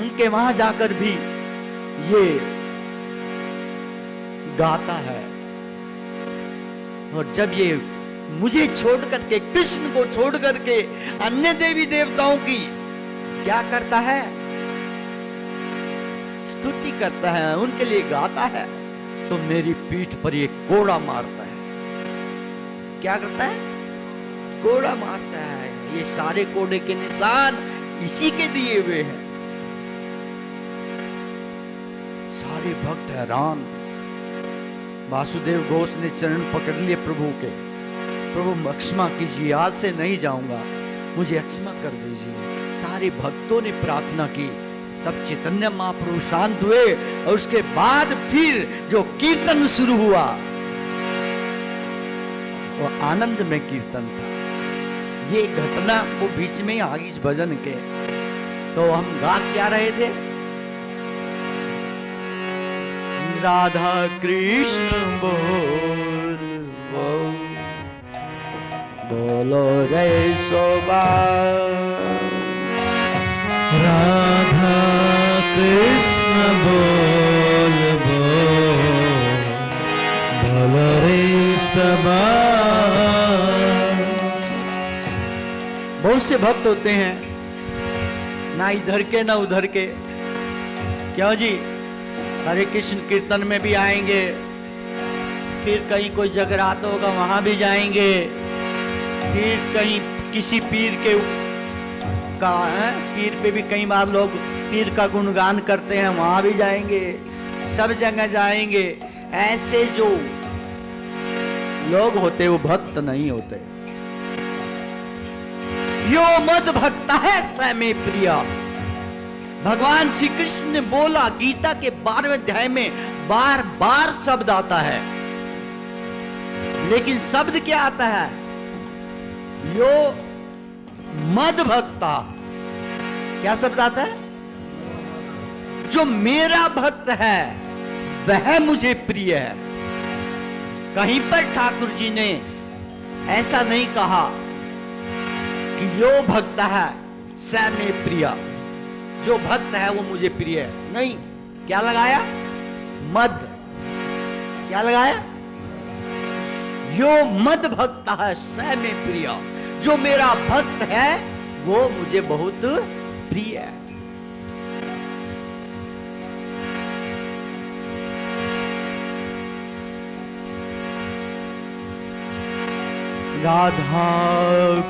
उनके वहां जाकर भी ये गाता है। और जब ये मुझे छोड़ करके, कृष्ण को छोड़ करके अन्य देवी देवताओं की क्या करता है? स्तुति करता है, उनके लिए गाता है, तो मेरी पीठ पर ये कोड़ा मारता है। क्या करता है? कोड़ा मारता है। ये सारे कोड़े के निशान इसी के दिए हुए हैं। सारे भक्त हैरान। वासुदेव घोष ने चरण पकड़ लिए प्रभु के, प्रभु क्षमा कीजिए, आज से नहीं जाऊंगा, मुझे क्षमा कर दीजिए। सारे भक्तों ने प्रार्थना की। तब चैतन्य महाप्रभु शांत हुए, और उसके बाद फिर जो कीर्तन शुरू हुआ वो आनंद में कीर्तन था। ये घटना वो बीच में आ गई इस भजन के, तो हम गा क्या रहे थे? राधा कृष्ण बोलो रे सोबा, राधा कृष्ण बोल बोलो रे सबा। बहुत से भक्त होते हैं, ना इधर के ना उधर के। क्यों जी? हरे कृष्ण कीर्तन में भी आएंगे, फिर कहीं कोई जगराता होगा वहां भी जाएंगे, फिर कहीं किसी पीर के का है, पीर पे भी कई बार लोग पीर का गुणगान करते हैं, वहां भी जाएंगे, सब जगह जाएंगे। ऐसे जो लोग होते वो भक्त नहीं होते। यो मद भक्त है स में प्रिया। भगवान श्री कृष्ण ने बोला, गीता के 12वें अध्याय में बार बार शब्द आता है, लेकिन शब्द क्या आता है? यो मद भक्ता। क्या शब्द आता है? जो मेरा भक्त है वह मुझे प्रिय है। कहीं पर ठाकुर जी ने ऐसा नहीं कहा कि यो भक्त है स में प्रिया, जो भक्त है वो मुझे प्रिय है। नहीं, क्या लगाया? मद। क्या लगाया? यो मद भक्त है स में प्रिया, जो मेरा भक्त है वो मुझे बहुत प्रिय है। राधा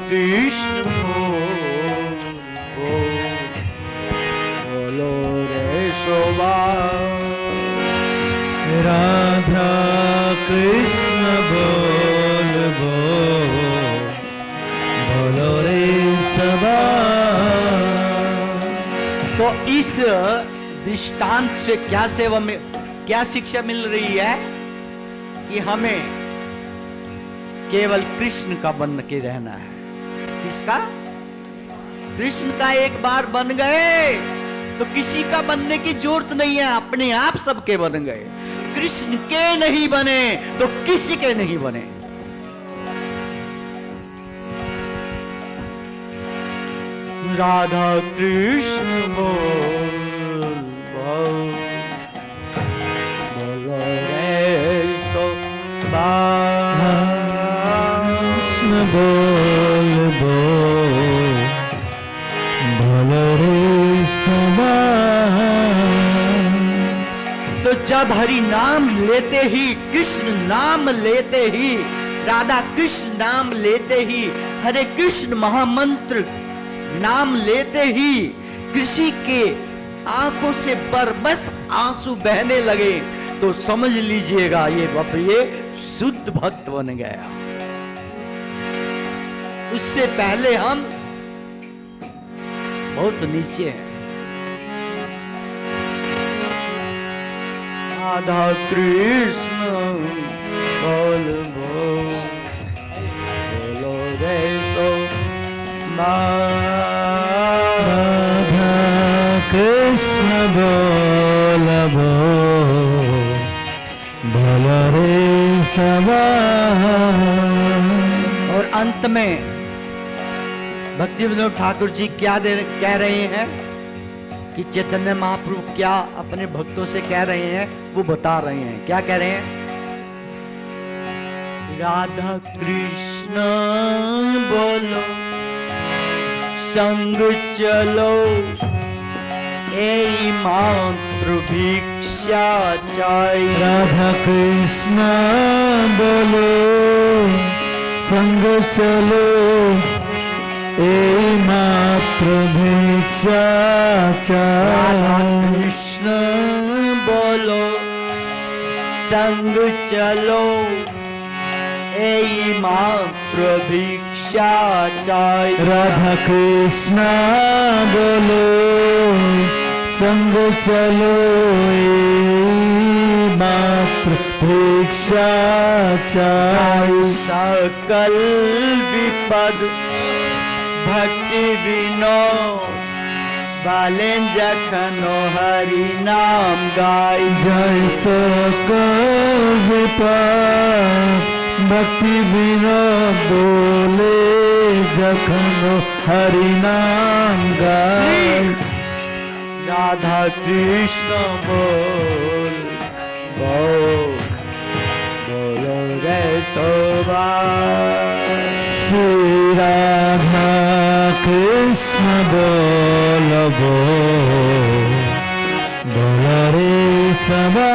कृष्ण हो राधा कृष्ण बोल बोलो रे सबा। तो इस दृष्टांत से क्या शिक्षा मिल रही है कि हमें केवल कृष्ण का बन के रहना है। किसका? कृष्ण का एक बार बन गए तो किसी का बनने की जरूरत नहीं है, अपने आप सबके बन गए। कृष्ण के नहीं बने तो किसी के नहीं बने। राधा कृष्ण बोल बोलो रे सो कृष्ण बोल बोलो रे सबा। तो जब हरि नाम लेते ही, कृष्ण नाम लेते ही, राधा कृष्ण नाम लेते ही, हरे कृष्ण महामंत्र नाम लेते ही किसी के आंखों से बरबस आंसू बहने लगे तो समझ लीजिएगा ये शुद्ध भक्त बन गया। उससे पहले हम बहुत नीचे हैं। राधा कृष्ण बोल बोलो रे सो। राधा कृष्ण बोल बोलो रे सबा। और अंत में भक्ति विनोद ठाकुर जी क्या कह रहे हैं कि चैतन्य महाप्रभु क्या अपने भक्तों से कह रहे हैं, वो बता रहे हैं। क्या कह रहे हैं? राधा कृष्ण बोलो संग चलो, ए मात्र भिक्षा चाहिए। राधा कृष्ण बोलो संग चलो, ए मात्र भिक्षा चाहिए। कृष्ण बोलो संग चलो, ए मात्र भिक्षा चाहिए। राधा कृष्ण बोलो संग चलो, ए मात्र भिक्षा चाहिए। सकल विपद भक्ति विनोद बालें जखनो हरि नाम गाय। जय सकल विपद भक्ति विनोद बोले जखनो हरि नाम गाय। राधा कृष्ण बोल बोलो रे शोभा। श्री राधा कृष्ण बोल बोलो रे सबा।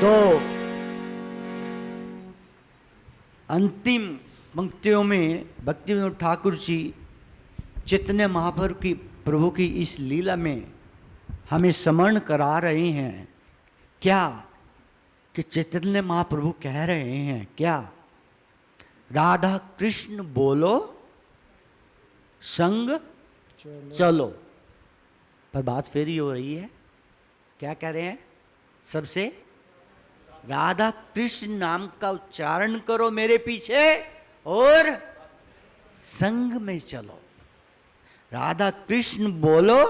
तो अंतिम पंक्तियों में भक्ति विनोद ठाकुर जी चैतन्य महाप्रभु की इस लीला में हमें स्मरण करा रहे हैं क्या कि चैतन्य महाप्रभु कह रहे हैं क्या? राधा कृष्ण बोलो संग चलो। पर बात फिर ही हो रही है, क्या कह रहे हैं? सबसे राधा कृष्ण नाम का उच्चारण करो मेरे पीछे और संग में चलो। राधा कृष्ण बोलो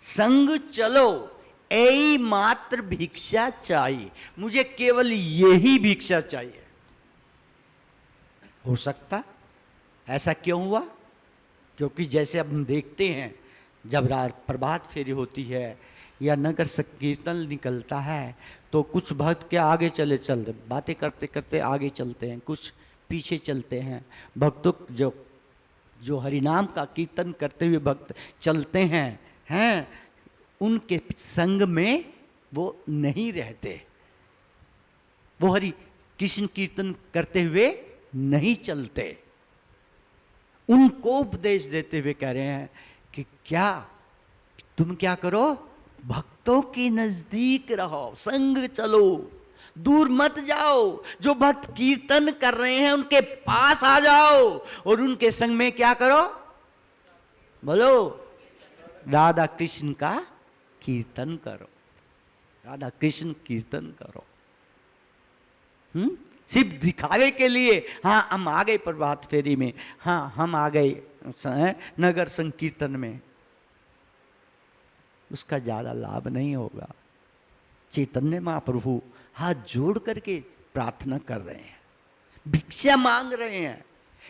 संग चलो, ऐ मात्र भिक्षा चाहिए। मुझे केवल यही भिक्षा चाहिए। हो सकता ऐसा क्यों हुआ? क्योंकि जैसे अब हम देखते हैं जब प्रभात फेरी होती है या नगर संकीर्तन निकलता है तो कुछ भक्त के आगे चलते बातें करते करते आगे चलते हैं, कुछ पीछे चलते हैं। भक्तों जो हरिनाम का कीर्तन करते हुए भक्त चलते हैं उनके संग में वो नहीं रहते, वो हरि कृष्ण कीर्तन करते हुए नहीं चलते। उनको उपदेश देते हुए कह रहे हैं कि क्या तुम क्या करो, भक्तों के नजदीक रहो, संग चलो, दूर मत जाओ। जो भक्त कीर्तन कर रहे हैं उनके पास आ जाओ और उनके संग में क्या करो? बोलो, राधा कृष्ण का कीर्तन करो, राधा कृष्ण कीर्तन करो। सिर्फ दिखावे के लिए, हाँ हम आ गए प्रभात फेरी में, हाँ हम आ गए नगर संकीर्तन में, उसका ज्यादा लाभ नहीं होगा। चैतन्य महाप्रभु हाथ जोड़ करके प्रार्थना कर रहे हैं, भिक्षा मांग रहे हैं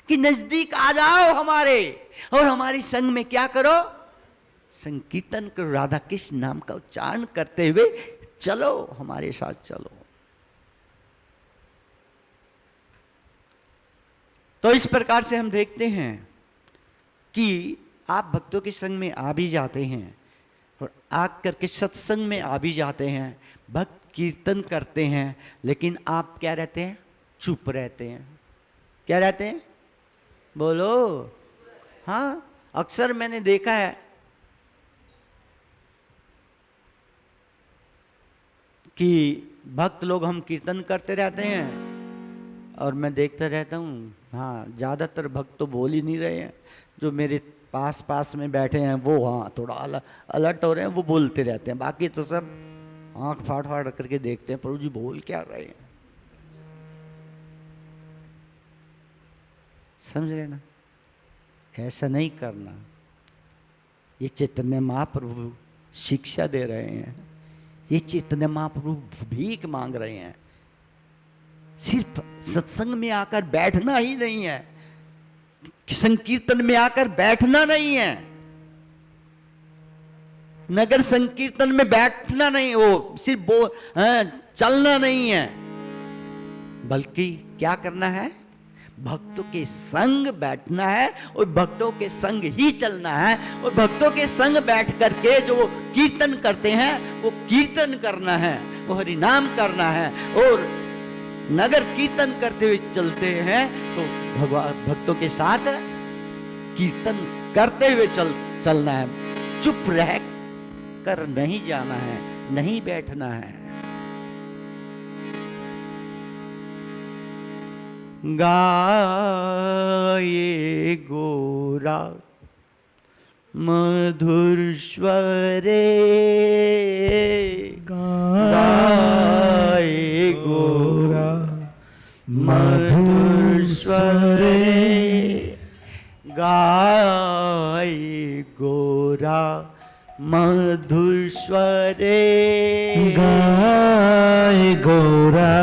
कि नजदीक आ जाओ हमारे और हमारी संग में क्या करो? संकीर्तन करो, राधा कृष्ण नाम का उच्चारण करते हुए चलो, हमारे साथ चलो। तो इस प्रकार से हम देखते हैं कि आप भक्तों के संग में आ भी जाते हैं और आ करके सत्संग में आ भी जाते हैं, भक्त कीर्तन करते हैं, लेकिन आप क्या रहते हैं? चुप रहते हैं। क्या रहते हैं? बोलो। हाँ, अक्सर मैंने देखा है कि भक्त लोग हम कीर्तन करते रहते हैं और मैं देखता रहता हूँ, हाँ ज़्यादातर भक्त तो बोल ही नहीं रहे हैं। जो मेरे पास में बैठे हैं वो हाँ थोड़ा अलर्ट हो रहे हैं, वो बोलते रहते हैं, बाकी तो सब आंख फाड़ फाड़ करके देखते हैं प्रभु जी बोल क्या रहे हैं। समझ रहे ना? ऐसा नहीं करना। ये चैतन्य महाप्रभु शिक्षा दे रहे हैं, ये चैतन्य महाप्रभु भीख मांग रहे हैं। सिर्फ सत्संग में आकर बैठना ही नहीं है, संकीर्तन में आकर बैठना नहीं है, नगर संकीर्तन में बैठना नहीं, वो सिर्फ चलना नहीं है, बल्कि क्या करना है? भक्तों के संग बैठना है और भक्तों के संग ही चलना है। और भक्तों के संग बैठ करके जो कीर्तन करते हैं वो कीर्तन करना है, वो हरि नाम करना है। और नगर कीर्तन करते हुए चलते हैं तो भगवान भक्तों के साथ कीर्तन करते हुए चलना है, चुप रह कर नहीं जाना है, नहीं बैठना है। गाये गोरा मधुर स्वरे, गाये गोरा मधुर स्वरे, गाये गोरा मधुर स्वरे, गाये गोरा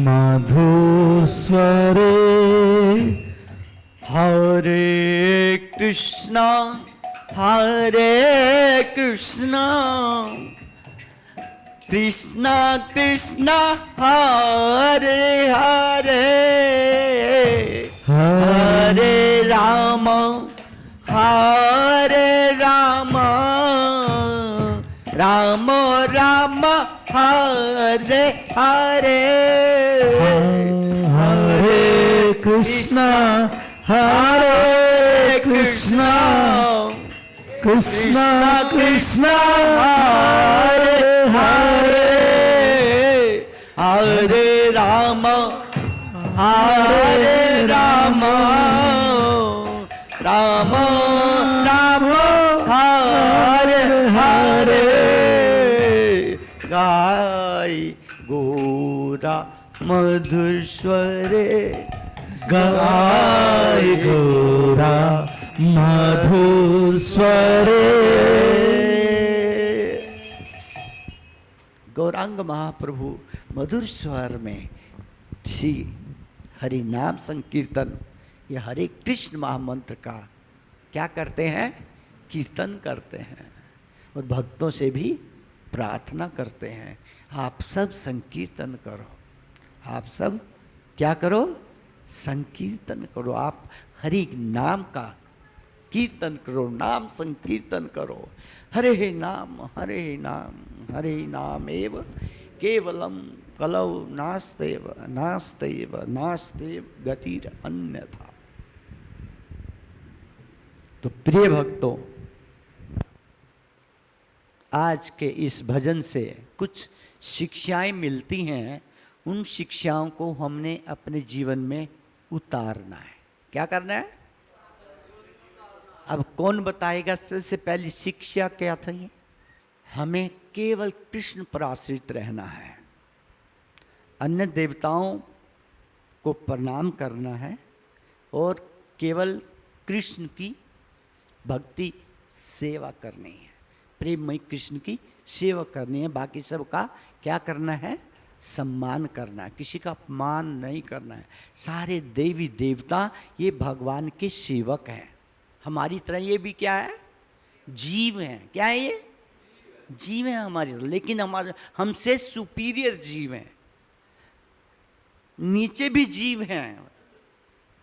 मधुर स्वरे। हरे कृष्णा कृष्णा कृष्णा हरे हरे, हरे राम राम राम हरे हरे, हरे कृष्णा कृष्णा कृष्णा हरे हरे, हरे राम राम राम हरे हरे। गाय गोरा मधुर स्वरे, गाय गोरा मधुर स्वरे। गौरांग महाप्रभु मधुर स्वर में श्री हरि नाम संकीर्तन, ये हरे कृष्ण महामंत्र का क्या करते हैं? कीर्तन करते हैं और भक्तों से भी प्रार्थना करते हैं, आप सब संकीर्तन करो, आप सब क्या करो? संकीर्तन करो, आप हरि नाम का कीर्तन करो, नाम संकीर्तन करो। हरे नाम हरे नाम एव केवलम कलौ नास्तेव नास्तेव नास्तेव गतिर अन्यथा। तो प्रिय भक्तों, आज के इस भजन से कुछ शिक्षाएं मिलती हैं, उन शिक्षाओं को हमने अपने जीवन में उतारना है। क्या करना है? अब कौन बताएगा? सबसे पहली शिक्षा क्या था ये? हमें केवल कृष्ण पर आश्रित रहना है, अन्य देवताओं को प्रणाम करना है और केवल कृष्ण की भक्ति सेवा करनी है, प्रेममय कृष्ण की सेवा करनी है। बाकी सब का क्या करना है? सम्मान करना है, किसी का अपमान नहीं करना है। सारे देवी देवता ये भगवान के सेवक हैं, हमारी तरह ये भी क्या है? जीव हैं। क्या है ये? जीव हैं हमारी, लेकिन हमारे हमसे सुपीरियर जीव हैं। नीचे भी जीव हैं,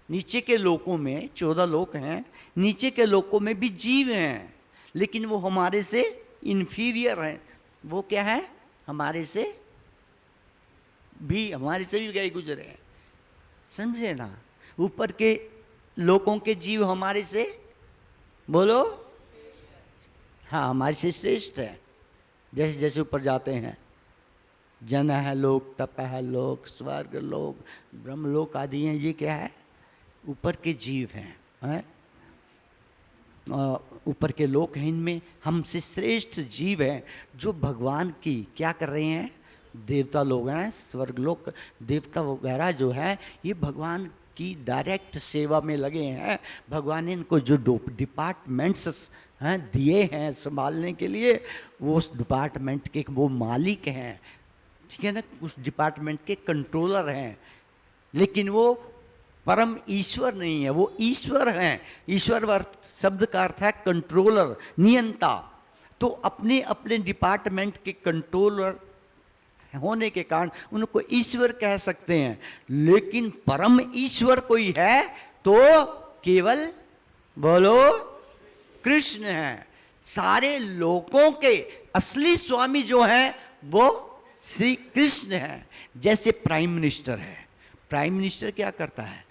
नीचे के लोकों में 14 लोक हैं, नीचे के लोकों में भी जीव हैं, लेकिन वो हमारे से इन्फीरियर हैं। वो क्या है? हमारे से भी गए गुजरे हैं, समझे ना? ऊपर के लोकों के जीव हमारे से, बोलो, हाँ, हमारे से श्रेष्ठ है। जैसे जैसे ऊपर जाते हैं, जन है लोक, तप है लोक, स्वर्ग लोक, ब्रह्मलोक आदि हैं, ये क्या है? ऊपर के जीव हैं, ऊपर के लोक हैं। इनमें हमसे श्रेष्ठ जीव हैं जो भगवान की क्या कर रहे हैं? देवता लोग हैं, स्वर्ग लोक देवता वगैरह जो है, ये भगवान की डायरेक्ट सेवा में लगे हैं। भगवान ने इनको जो डिपार्टमेंट्स हैं दिए हैं संभालने के लिए, वो उस डिपार्टमेंट के वो मालिक हैं, ठीक है ना? उस डिपार्टमेंट के कंट्रोलर हैं, लेकिन वो परम ईश्वर नहीं है, वो ईश्वर हैं। ईश्वर शब्द का अर्थ है कंट्रोलर, नियंता। तो अपने अपने डिपार्टमेंट के कंट्रोलर होने के कारण उनको ईश्वर कह सकते हैं। लेकिन परम ईश्वर कोई है तो केवल, बोलो, कृष्ण है। सारे लोकों के असली स्वामी जो हैं वो श्री कृष्ण है। जैसे प्राइम मिनिस्टर है, प्राइम मिनिस्टर क्या करता है?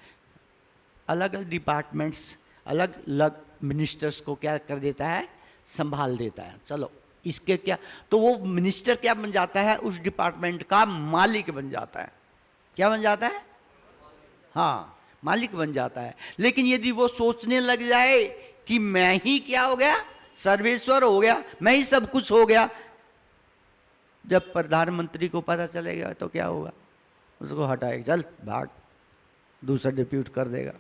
अलग अलग डिपार्टमेंट्स, अलग अलग मिनिस्टर्स को क्या कर देता है? संभाल देता है। चलो, इसके क्या, तो वो मिनिस्टर क्या बन जाता है? उस डिपार्टमेंट का मालिक बन जाता है। क्या बन जाता है? हाँ, मालिक बन जाता है। लेकिन यदि वो सोचने लग जाए कि मैं ही क्या हो गया? सर्वेश्वर हो गया, मैं ही सब कुछ हो गया, जब प्रधानमंत्री को पता चलेगा तो क्या होगा? उसको हटाएगा, चल भाग, दूसरा डिप्यूट कर देगा।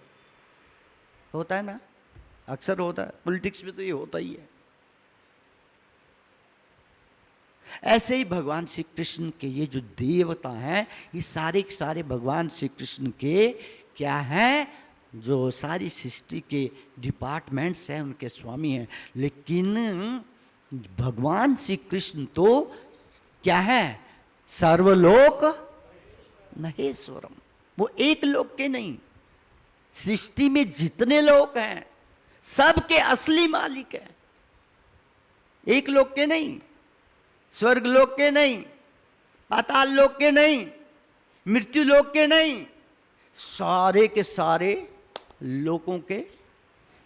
होता है ना, अक्सर होता है, पॉलिटिक्स में तो ये होता ही है। ऐसे ही भगवान श्री कृष्ण के ये जो देवता हैं, ये सारे के सारे भगवान श्री कृष्ण के क्या हैं? जो सारी सृष्टि के डिपार्टमेंट्स हैं उनके स्वामी हैं। लेकिन भगवान श्री कृष्ण तो क्या है? सर्वलोक महेश्वरम। वो एक लोक के नहीं, सृष्टि में जितने लोक हैं सबके असली मालिक हैं। एक लोक के नहीं, स्वर्ग लोक के नहीं, पाताल लोक के नहीं, मृत्यु लोक के नहीं, सारे के सारे लोकों के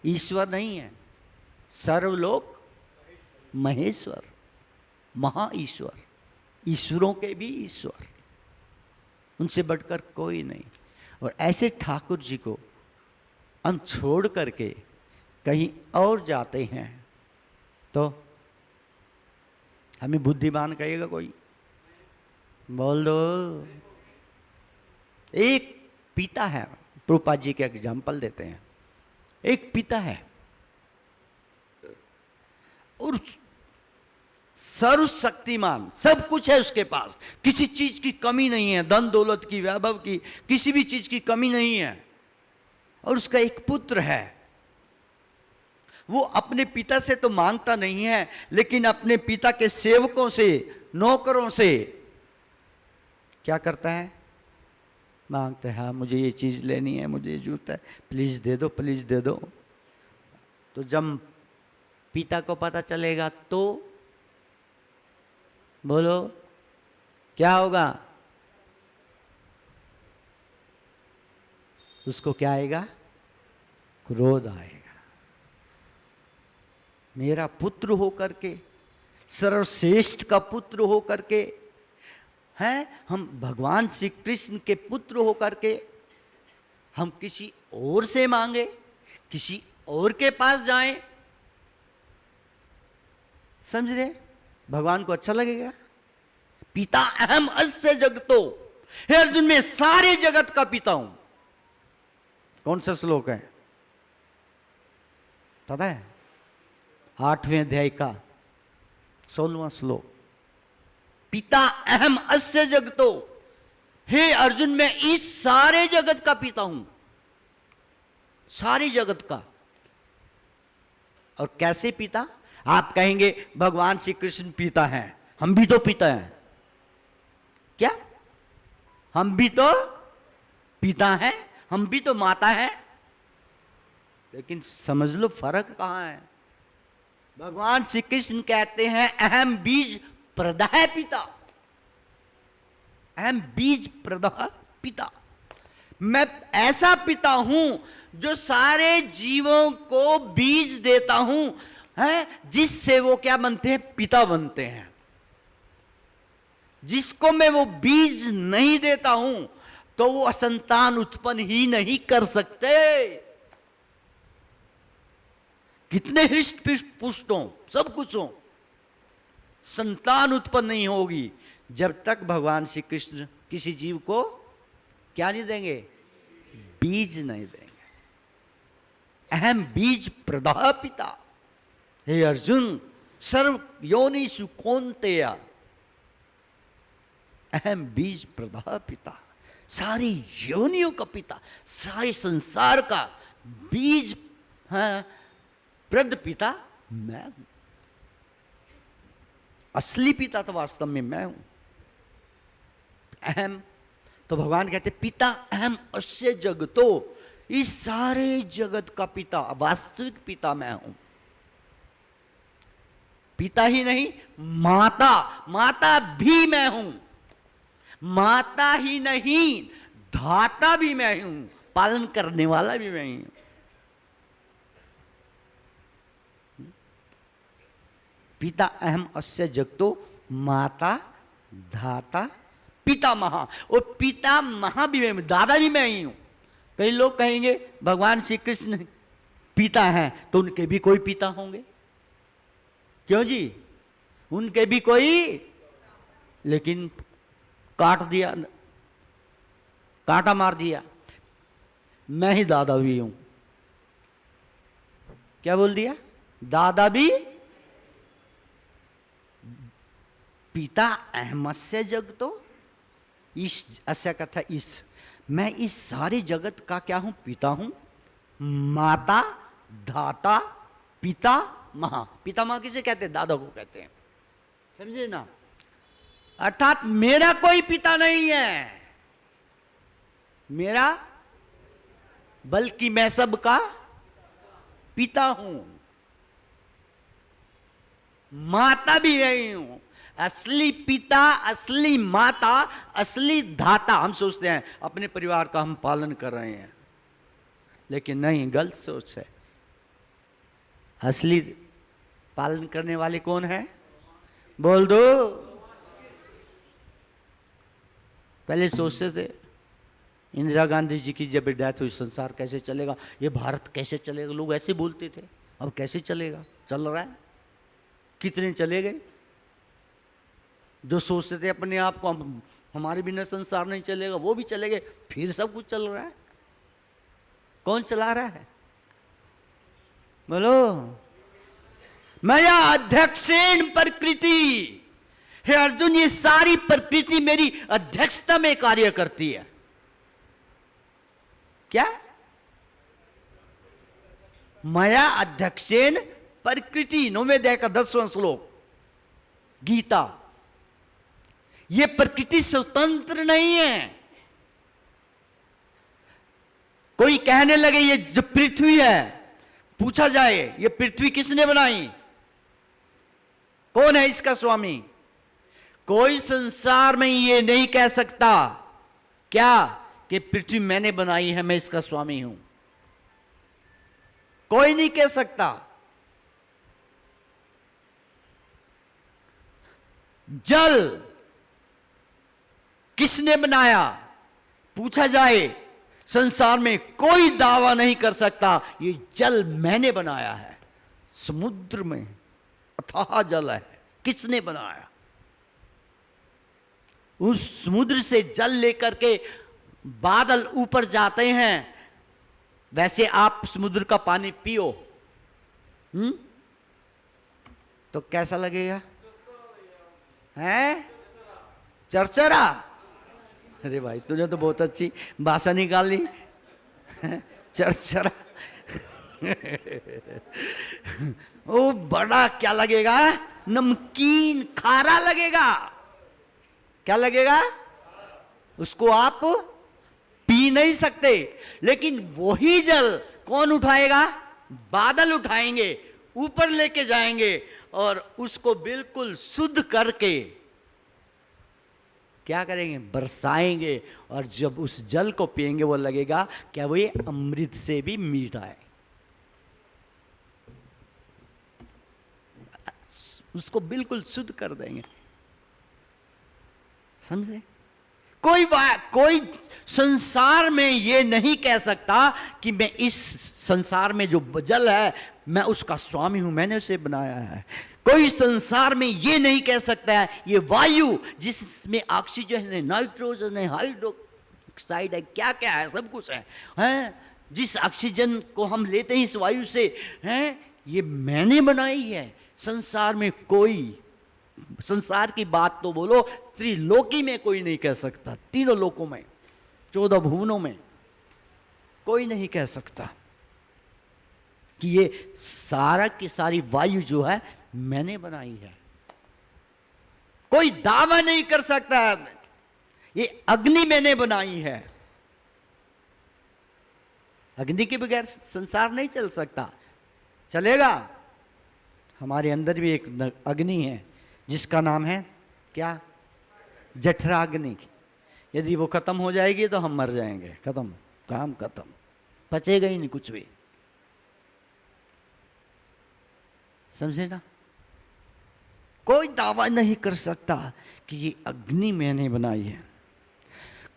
ईश्वर नहीं है। सर्वलोक महेश्वर, महा ईश्वर, ईश्वरों के भी ईश्वर, उनसे बढ़कर कोई नहीं। और ऐसे ठाकुर जी को हम छोड़ करके कहीं और जाते हैं तो हमें बुद्धिमान कहेगा कोई? बोल दो। एक पिता है, प्रभुपाद जी के एग्जाम्पल देते हैं। एक पिता है और सर्वशक्तिमान, सब कुछ है उसके पास, किसी चीज की कमी नहीं है, धन दौलत की, वैभव की, किसी भी चीज की कमी नहीं है। और उसका एक पुत्र है, वो अपने पिता से तो मांगता नहीं है, लेकिन अपने पिता के सेवकों से, नौकरों से क्या करता है? मांगता है, हाँ मुझे ये चीज लेनी है, मुझे ये जरूरत है, प्लीज दे दो, प्लीज दे दो। तो जब पिता को पता चलेगा तो बोलो क्या होगा? उसको क्या आएगा? क्रोध आएगा। मेरा पुत्र होकर के सर्वश्रेष्ठ का पुत्र हो करके हैं, हम भगवान श्री कृष्ण के पुत्र हो करके हम किसी और से मांगे, किसी और के पास जाएं, समझ रहे? भगवान को अच्छा लगेगा? पिता अहम अस्य जगतो, हे अर्जुन मैं सारे जगत का पिता हूं। कौन सा श्लोक है पता है? 8वें अध्याय का 16वां श्लोक। पिता अहम अस्य जगतो, हे अर्जुन मैं इस सारे जगत का पिता हूं, सारे जगत का। और कैसे पिता? आप कहेंगे भगवान श्री कृष्ण पिता हैं, हम भी तो पिता हैं। क्या? हम भी तो पिता हैं, हम भी तो माता हैं। लेकिन समझ लो फर्क कहां है। भगवान श्री कृष्ण कहते हैं अहम बीज प्रदः पिता, अहम बीज प्रदः पिता। मैं ऐसा पिता हूं जो सारे जीवों को बीज देता हूं, है, जिससे वो क्या बनते हैं? पिता बनते हैं। जिसको मैं वो बीज नहीं देता हूं तो वो संतान उत्पन्न ही नहीं कर सकते। कितने हृष्ट पुष्ट हो, सब कुछ हो, संतान उत्पन्न नहीं होगी जब तक भगवान श्री कृष्ण किसी जीव को क्या नहीं देंगे? बीज नहीं देंगे। अहम बीज प्रदः पिता, हे अर्जुन सर्व योनिषु कौन्तेय, अहम बीज प्रदः पिता, सारी योनियों का पिता, सारे संसार का बीज प्रद पिता मैं हूं। असली पिता तो वास्तव में मैं हूं। अहम तो भगवान कहते पिता अहम अस्य जगतो, इस सारे जगत का पिता, वास्तविक पिता मैं हूं। पिता ही नहीं, माता, माता भी मैं हूं। माता ही नहीं, धाता भी मैं हूं, पालन करने वाला भी मैं ही हूं। पिता अहम अस्य जगतो, माता धाता पिता महा, और पिता महा भी मैं, दादा भी मैं ही हूं। कई लोग कहेंगे भगवान श्री कृष्ण पिता हैं तो उनके भी कोई पिता होंगे। क्यों जी? उनके भी कोई, लेकिन काट दिया, कांटा मार दिया, मैं ही दादा भी हूं। क्या बोल दिया? दादा भी। पिता अहमस्य जगतो, इस अस्य का था इस, मैं इस सारे जगत का क्या हूं? पिता हूं। माता धाता पिता महा, पिता महा किसे कहते हैं? दादा को कहते हैं, समझे ना? अर्थात मेरा कोई पिता नहीं है मेरा, बल्कि मैं सबका पिता हूं। माता भी नहीं हूं। असली पिता, असली माता, असली धाता। हम सोचते हैं अपने परिवार का हम पालन कर रहे हैं, लेकिन नहीं, गलत सोच है। असली पालन करने वाले कौन है? बोल दो। पहले सोचते थे इंदिरा गांधी जी की जब डेथ हुई, संसार कैसे चलेगा, ये भारत कैसे चलेगा, लोग ऐसे बोलते थे। अब कैसे चलेगा? चल रहा है। कितने चले गए जो सोचते थे अपने आप को हमारे बिना संसार नहीं चलेगा, वो भी चले गए। फिर सब कुछ चल रहा है। कौन चला रहा है? बोलो। मया अध्यक्षेण प्रकृति, हे अर्जुन ये सारी प्रकृति मेरी अध्यक्षता में कार्य करती है। क्या? मया अध्यक्षेण प्रकृति, 9वें अध्याय का 10वां श्लोक गीता। ये प्रकृति स्वतंत्र नहीं है। कोई कहने लगे ये जो पृथ्वी है, पूछा जाए ये पृथ्वी किसने बनाई, कौन है इसका स्वामी? कोई संसार में ये नहीं कह सकता क्या कि पृथ्वी मैंने बनाई है, मैं इसका स्वामी हूं। कोई नहीं कह सकता। जल किसने बनाया पूछा जाए, संसार में कोई दावा नहीं कर सकता ये जल मैंने बनाया है। समुद्र में अथाह जल है, किसने बनाया? उस समुद्र से जल लेकर के बादल ऊपर जाते हैं। वैसे आप समुद्र का पानी पियो तो कैसा लगेगा? हैं? चरचरा। अरे भाई तुझे तो बहुत अच्छी भाषा निकाली। चरचरा। ओ बड़ा क्या लगेगा? नमकीन खारा लगेगा। क्या लगेगा? उसको आप पी नहीं सकते। लेकिन वही जल कौन उठाएगा? बादल उठाएंगे, ऊपर लेके जाएंगे और उसको बिल्कुल शुद्ध करके क्या करेंगे? बरसाएंगे। और जब उस जल को पिएंगे वो लगेगा क्या वो ये अमृत से भी मीठा है। उसको बिल्कुल शुद्ध कर देंगे। समझे? कोई संसार में ये नहीं कह सकता कि मैं इस संसार में जो जल है मैं उसका स्वामी हूं, मैंने उसे बनाया है। कोई संसार में ये नहीं कह सकता है ये वायु जिसमें ऑक्सीजन है, नाइट्रोजन है, हाइड्रोक्साइड है, क्या क्या है, सब कुछ है, हैं? जिस ऑक्सीजन को हम लेते हैं इस वायु से, हैं? ये मैंने बनाई है। संसार में कोई, संसार की बात तो बोलो, त्रिलोकी में कोई नहीं कह सकता। तीनों लोकों में, 14 भुवनों में कोई नहीं कह सकता कि ये सारा की सारी वायु जो है मैंने बनाई है। कोई दावा नहीं कर सकता ये अग्नि मैंने बनाई है। अग्नि के बगैर संसार नहीं चल सकता। चलेगा? हमारे अंदर भी एक अग्नि है जिसका नाम है क्या? जठराग्नि। यदि वो खत्म हो जाएगी तो हम मर जाएंगे। खत्म, काम खत्म, बचेगा ही नहीं कुछ भी। समझे ना? कोई दावा नहीं कर सकता कि ये अग्नि मैंने बनाई है।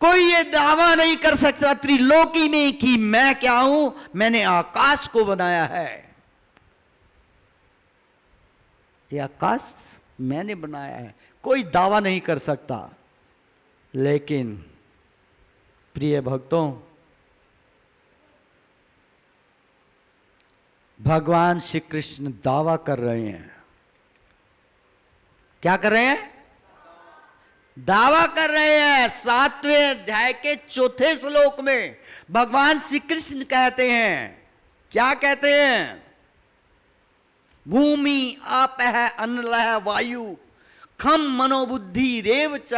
कोई ये दावा नहीं कर सकता त्रिलोकी में कि मैं क्या हूं, मैंने आकाश को बनाया है। ये आकाश मैंने बनाया है, कोई दावा नहीं कर सकता। लेकिन प्रिय भक्तों, भगवान श्री कृष्ण दावा कर रहे हैं। क्या कर रहे हैं? दावा कर रहे हैं। 7वें अध्याय के 4थे श्लोक में भगवान श्री कृष्ण कहते हैं, क्या कहते हैं? भूमि आपः अनलः वायु खम मनोबुद्धि रेव च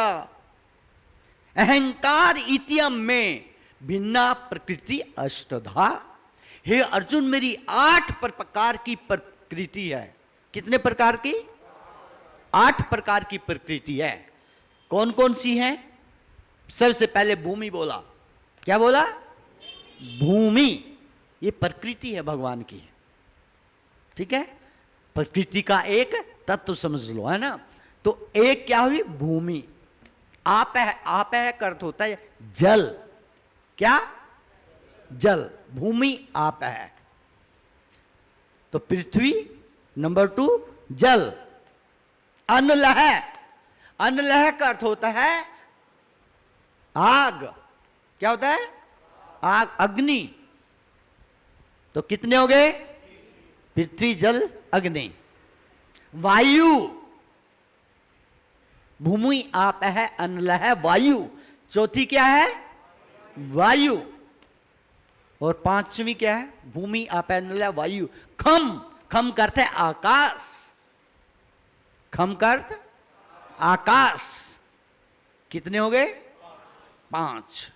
अहंकार इत्यम में भिन्ना प्रकृति अष्टधा। हे अर्जुन, मेरी 8 प्रकार की प्रकृति है। कितने प्रकार की? 8 प्रकार की प्रकृति है। कौन कौन सी है? सबसे पहले भूमि बोला। क्या बोला? भूमि। ये प्रकृति है भगवान की। ठीक है? प्रकृति का एक तत्व समझ लो, है ना? तो एक क्या हुई? भूमि। आप है, आप है का अर्थ होता है जल। क्या? जल। भूमि आप है। तो पृथ्वी नंबर 2 जल। अनलह, अनलह का अर्थ होता है आग। क्या होता है? आग, अग्नि। तो कितने हो गए? पृथ्वी, जल, अग्नि। वायु, भूमि आप है, अनलह वायु। चौथी क्या है? वायु। और 5वीं क्या है? भूमि आप है, अनलह वायु। खम, खम का अर्थ है आकाश। खम का अर्थ आकाश। कितने हो गए? 5।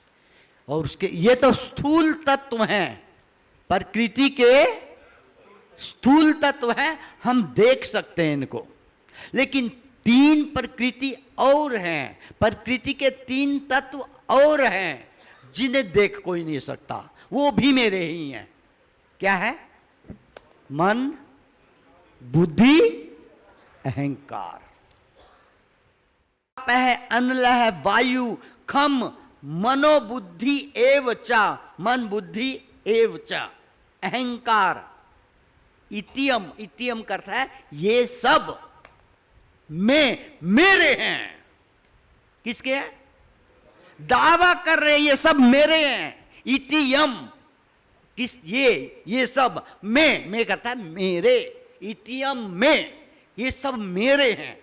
और उसके ये तो स्थूल तत्व हैं, प्रकृति के स्थूल तत्व हैं, हम देख सकते हैं इनको। लेकिन 3 प्रकृति और हैं, प्रकृति के 3 तत्व और हैं जिन्हें देख कोई नहीं सकता। वो भी मेरे ही हैं। क्या है? मन, बुद्धि, अहंकार। आप है, अनल है, वायु, खम, मनोबुद्धि एव चा, मन बुद्धि एव चा, अहंकार, इतियम, इतियम करता है ये सब मेरे हैं। किसके हैं? दावा कर रहे हैं ये सब मेरे हैं। इतियम, किस, ये सब मैं करता है मेरे, इतियम में, ये सब मेरे हैं।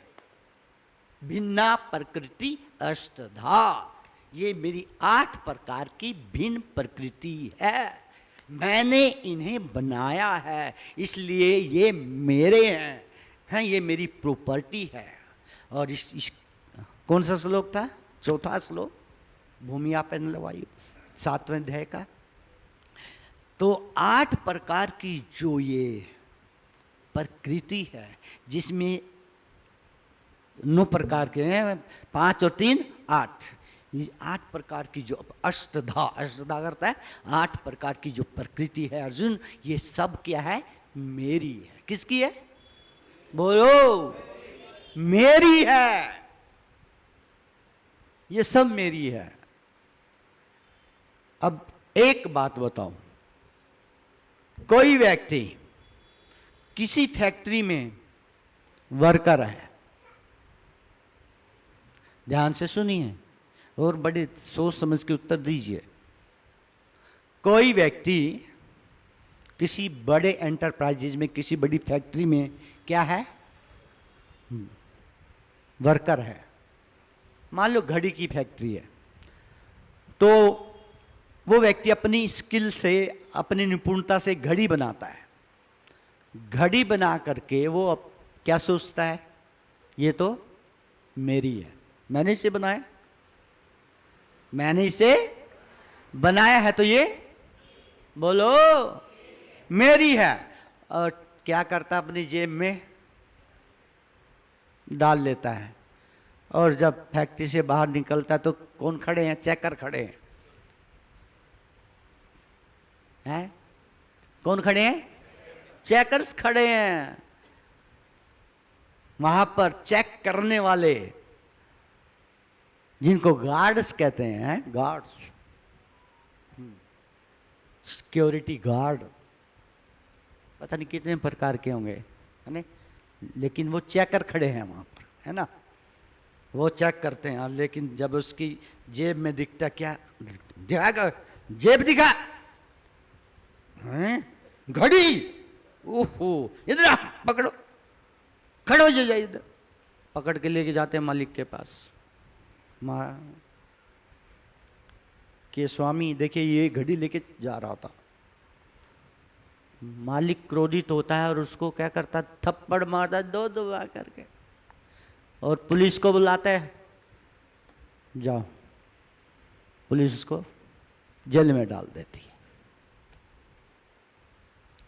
भिन्ना प्रकृति अष्टधा, ये मेरी 8 प्रकार की भिन्न प्रकृति है, मैंने इन्हें बनाया है, इसलिए ये मेरे हैं, ये मेरी प्रॉपर्टी है। और इस कौन सा श्लोक था? चौथा श्लोक, भूमि आप अनल वायु, 7वें अध्याय का। तो 8 प्रकार की जो ये प्रकृति है, जिसमें 9 प्रकार के हैं, 5 और 3 8, ये 8 प्रकार की जो अष्टधा, अष्टधा करता है 8 प्रकार की जो प्रकृति है अर्जुन, ये सब क्या है? मेरी है। किसकी है? बोलो, मेरी है, ये सब मेरी है। अब एक बात बताऊं, कोई व्यक्ति किसी फैक्ट्री में वर्कर है, ध्यान से सुनिए और बड़े सोच समझ के उत्तर दीजिए। कोई व्यक्ति किसी बड़े एंटरप्राइजेज में, किसी बड़ी फैक्ट्री में क्या है? वर्कर है। मान लो घड़ी की फैक्ट्री है, तो वो व्यक्ति अपनी स्किल से, अपनी निपुणता से घड़ी बनाता है। घड़ी बना करके वो अब क्या सोचता है? ये तो मेरी है, मैंने इसे बनाया, मैंने इसे बनाया है, तो ये बोलो मेरी है। और क्या करता? अपनी जेब में डाल लेता है, और जब फैक्ट्री से बाहर निकलता है तो कौन खड़े हैं? चेकर खड़े हैं, कौन खड़े हैं? चेकर्स खड़े हैं, वहां पर चेक करने वाले, जिनको गार्ड्स कहते हैं, गार्ड्स, सिक्योरिटी गार्ड, पता नहीं कितने प्रकार के होंगे, है ना, लेकिन वो चेकर खड़े हैं वहां पर, है ना, वो चेक करते हैं। लेकिन जब उसकी जेब में दिखता, क्या दिखाएगा? जेब दिखा, घड़ी, ओहो, इधर आ, पकड़ो, खड़ो हो जाए, इधर पकड़ के लेके जाते हैं मालिक के पास। कि स्वामी देखिए ये घड़ी लेके जा रहा था। मालिक क्रोधित होता है और उसको क्या करता? थप्पड़ मारता है 2 दबा करके, और पुलिस को बुलाता है, जाओ, पुलिस उसको जेल में डाल देती है।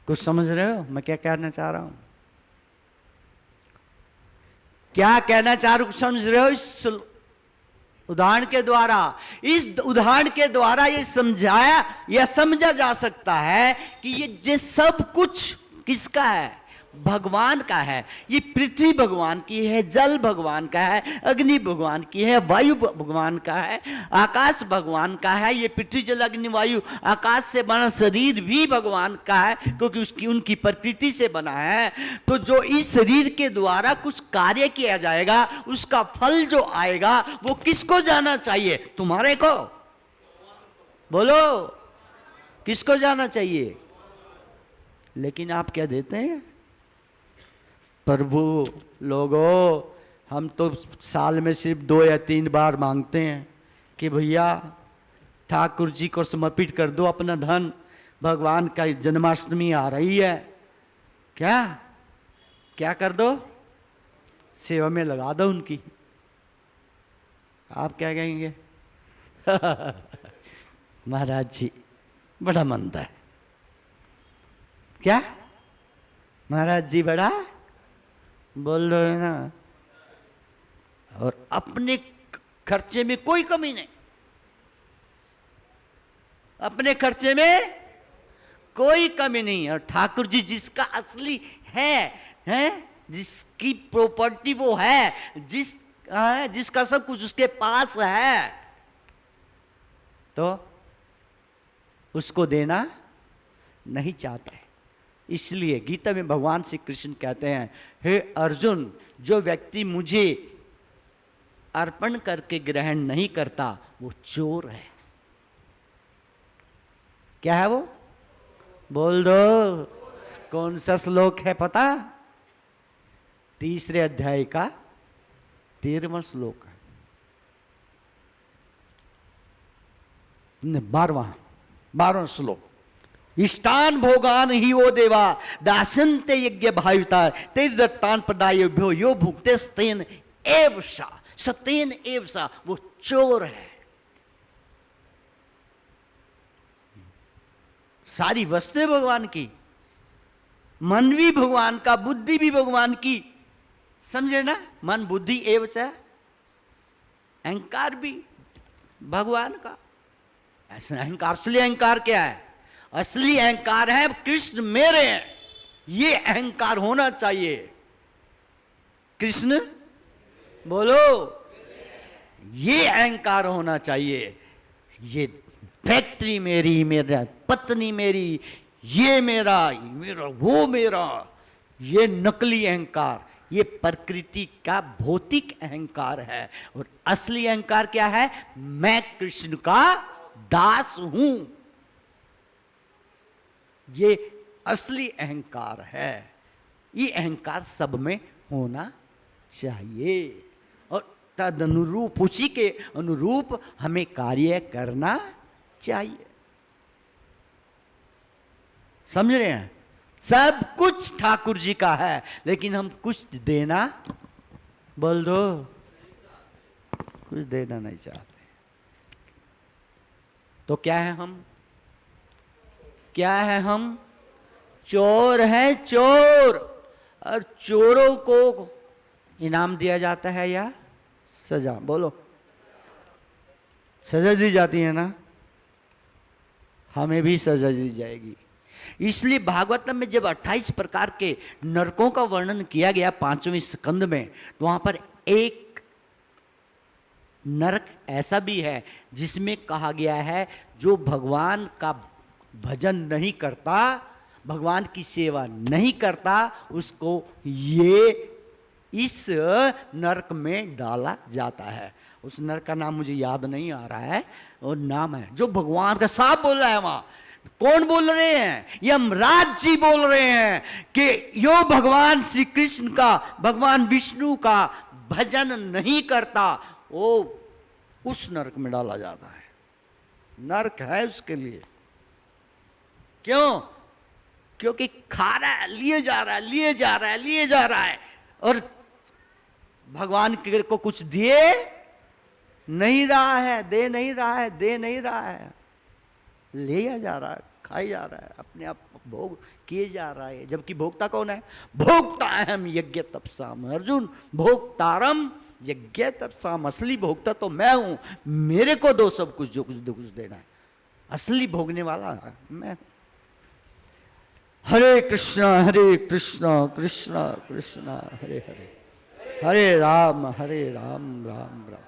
कुछ समझ रहे हो मैं क्या कहना चाह रहा हूं? क्या कहना चाह रहा हूं, समझ रहे हो? इस उदाहरण के द्वारा, इस उदाहरण के द्वारा ये समझाया या समझा जा सकता है कि ये सब कुछ किसका है? भगवान का है। ये पृथ्वी भगवान की है, जल भगवान का है, अग्नि भगवान की है, वायु भगवान का है, आकाश भगवान का है। ये पृथ्वी जल अग्नि वायु आकाश से बना शरीर भी भगवान का है, क्योंकि उसकी उनकी प्रकृति से बना है। तो जो इस शरीर के द्वारा कुछ कार्य किया जाएगा, उसका फल जो आएगा वो किसको जाना चाहिए? तुम्हारे को? बोलो, किसको जाना चाहिए? लेकिन आप क्या देते हैं? प्रभु लोगों, हम तो साल में सिर्फ 2 या 3 बार मांगते हैं कि भैया ठाकुर जी को समर्पित कर दो अपना धन, भगवान का जन्माष्टमी आ रही है, क्या क्या कर दो? सेवा में लगा दो उनकी। आप क्या कहेंगे? महाराज जी बड़ा मंदा है। क्या महाराज जी बड़ा बोल रहे हैं ना? और अपने खर्चे में कोई कमी नहीं, अपने खर्चे में कोई कमी नहीं। और ठाकुर जी जिसका असली है जिसकी प्रॉपर्टी वो है, जिस जिसका सब कुछ उसके पास है, तो उसको देना नहीं चाहते। इसलिए गीता में भगवान श्री कृष्ण कहते हैं, हे अर्जुन, जो व्यक्ति मुझे अर्पण करके ग्रहण नहीं करता वो चोर है। क्या है वो? बोल दो, कौन सा श्लोक है पता? 3 अध्याय का 13वां श्लोक है, 12वां श्लोक। इष्टान भोगान ही वो देवा दासन्ते यज्ञ भाविता ते दत्तान प्रदायभ्यो यो भुक्ते सतेन एव सा, सतेन एव सा, वो चोर है। सारी वस्तुएं भगवान की, मन भी भगवान का, बुद्धि भी भगवान की, समझे ना? मन बुद्धि एव च, अहंकार भी भगवान का। ऐसा अहंकार, असली अहंकार क्या है? असली अहंकार है कृष्ण मेरे हैं, ये अहंकार होना चाहिए। कृष्ण बोलो, ये अहंकार होना चाहिए। ये फैक्ट्री मेरी, मेरा पत्नी मेरी, ये मेरा, वो मेरा, ये नकली अहंकार, ये प्रकृति का भौतिक अहंकार है। और असली अहंकार क्या है? मैं कृष्ण का दास हूं, ये असली अहंकार है। ये अहंकार सब में होना चाहिए और तदनुरूप, उसी के अनुरूप हमें कार्य करना चाहिए। समझ रहे हैं? सब कुछ ठाकुर जी का है, लेकिन हम कुछ देना, बोल दो, कुछ देना नहीं चाहते। तो क्या है हम? क्या है हम? चोर है, चोर। और चोरों को इनाम दिया जाता है या सजा? बोलो, सजा दी जाती है ना? हमें भी सजा दी जाएगी। इसलिए भागवतम में जब 28 प्रकार के नरकों का वर्णन किया गया 5वें स्कंद में, तो वहां पर एक नरक ऐसा भी है जिसमें कहा गया है, जो भगवान का भजन नहीं करता, भगवान की सेवा नहीं करता, उसको ये इस नरक में डाला जाता है। उस नरक का नाम मुझे याद नहीं आ रहा है, और नाम है जो भगवान का साफ बोल रहा है। वहां कौन बोल रहे हैं? यमराज जी बोल रहे हैं कि यो भगवान श्री कृष्ण का, भगवान विष्णु का भजन नहीं करता, वो उस नरक में डाला जाता है। नरक है उसके लिए। क्यों? क्योंकि खा रहा है, लिए जा रहा है, लिए जा रहा है, लिए जा रहा है, और भगवान को कुछ दिए नहीं रहा है, दे नहीं रहा है, दे नहीं रहा है, लिया जा रहा है, खाई जा रहा है, अपने आप भोग किए जा रहा है। जबकि भोक्ता कौन है? भोक्ता अहम यज्ञ तपसाम अर्जुन, भोक्तारम यज्ञ तपसाम। असली भोक्ता तो मैं हूं, मेरे को दो सब कुछ, जो कुछ देना है। असली भोगने वाला मैं। हरे कृष्णा कृष्णा कृष्णा हरे हरे, हरे राम राम राम।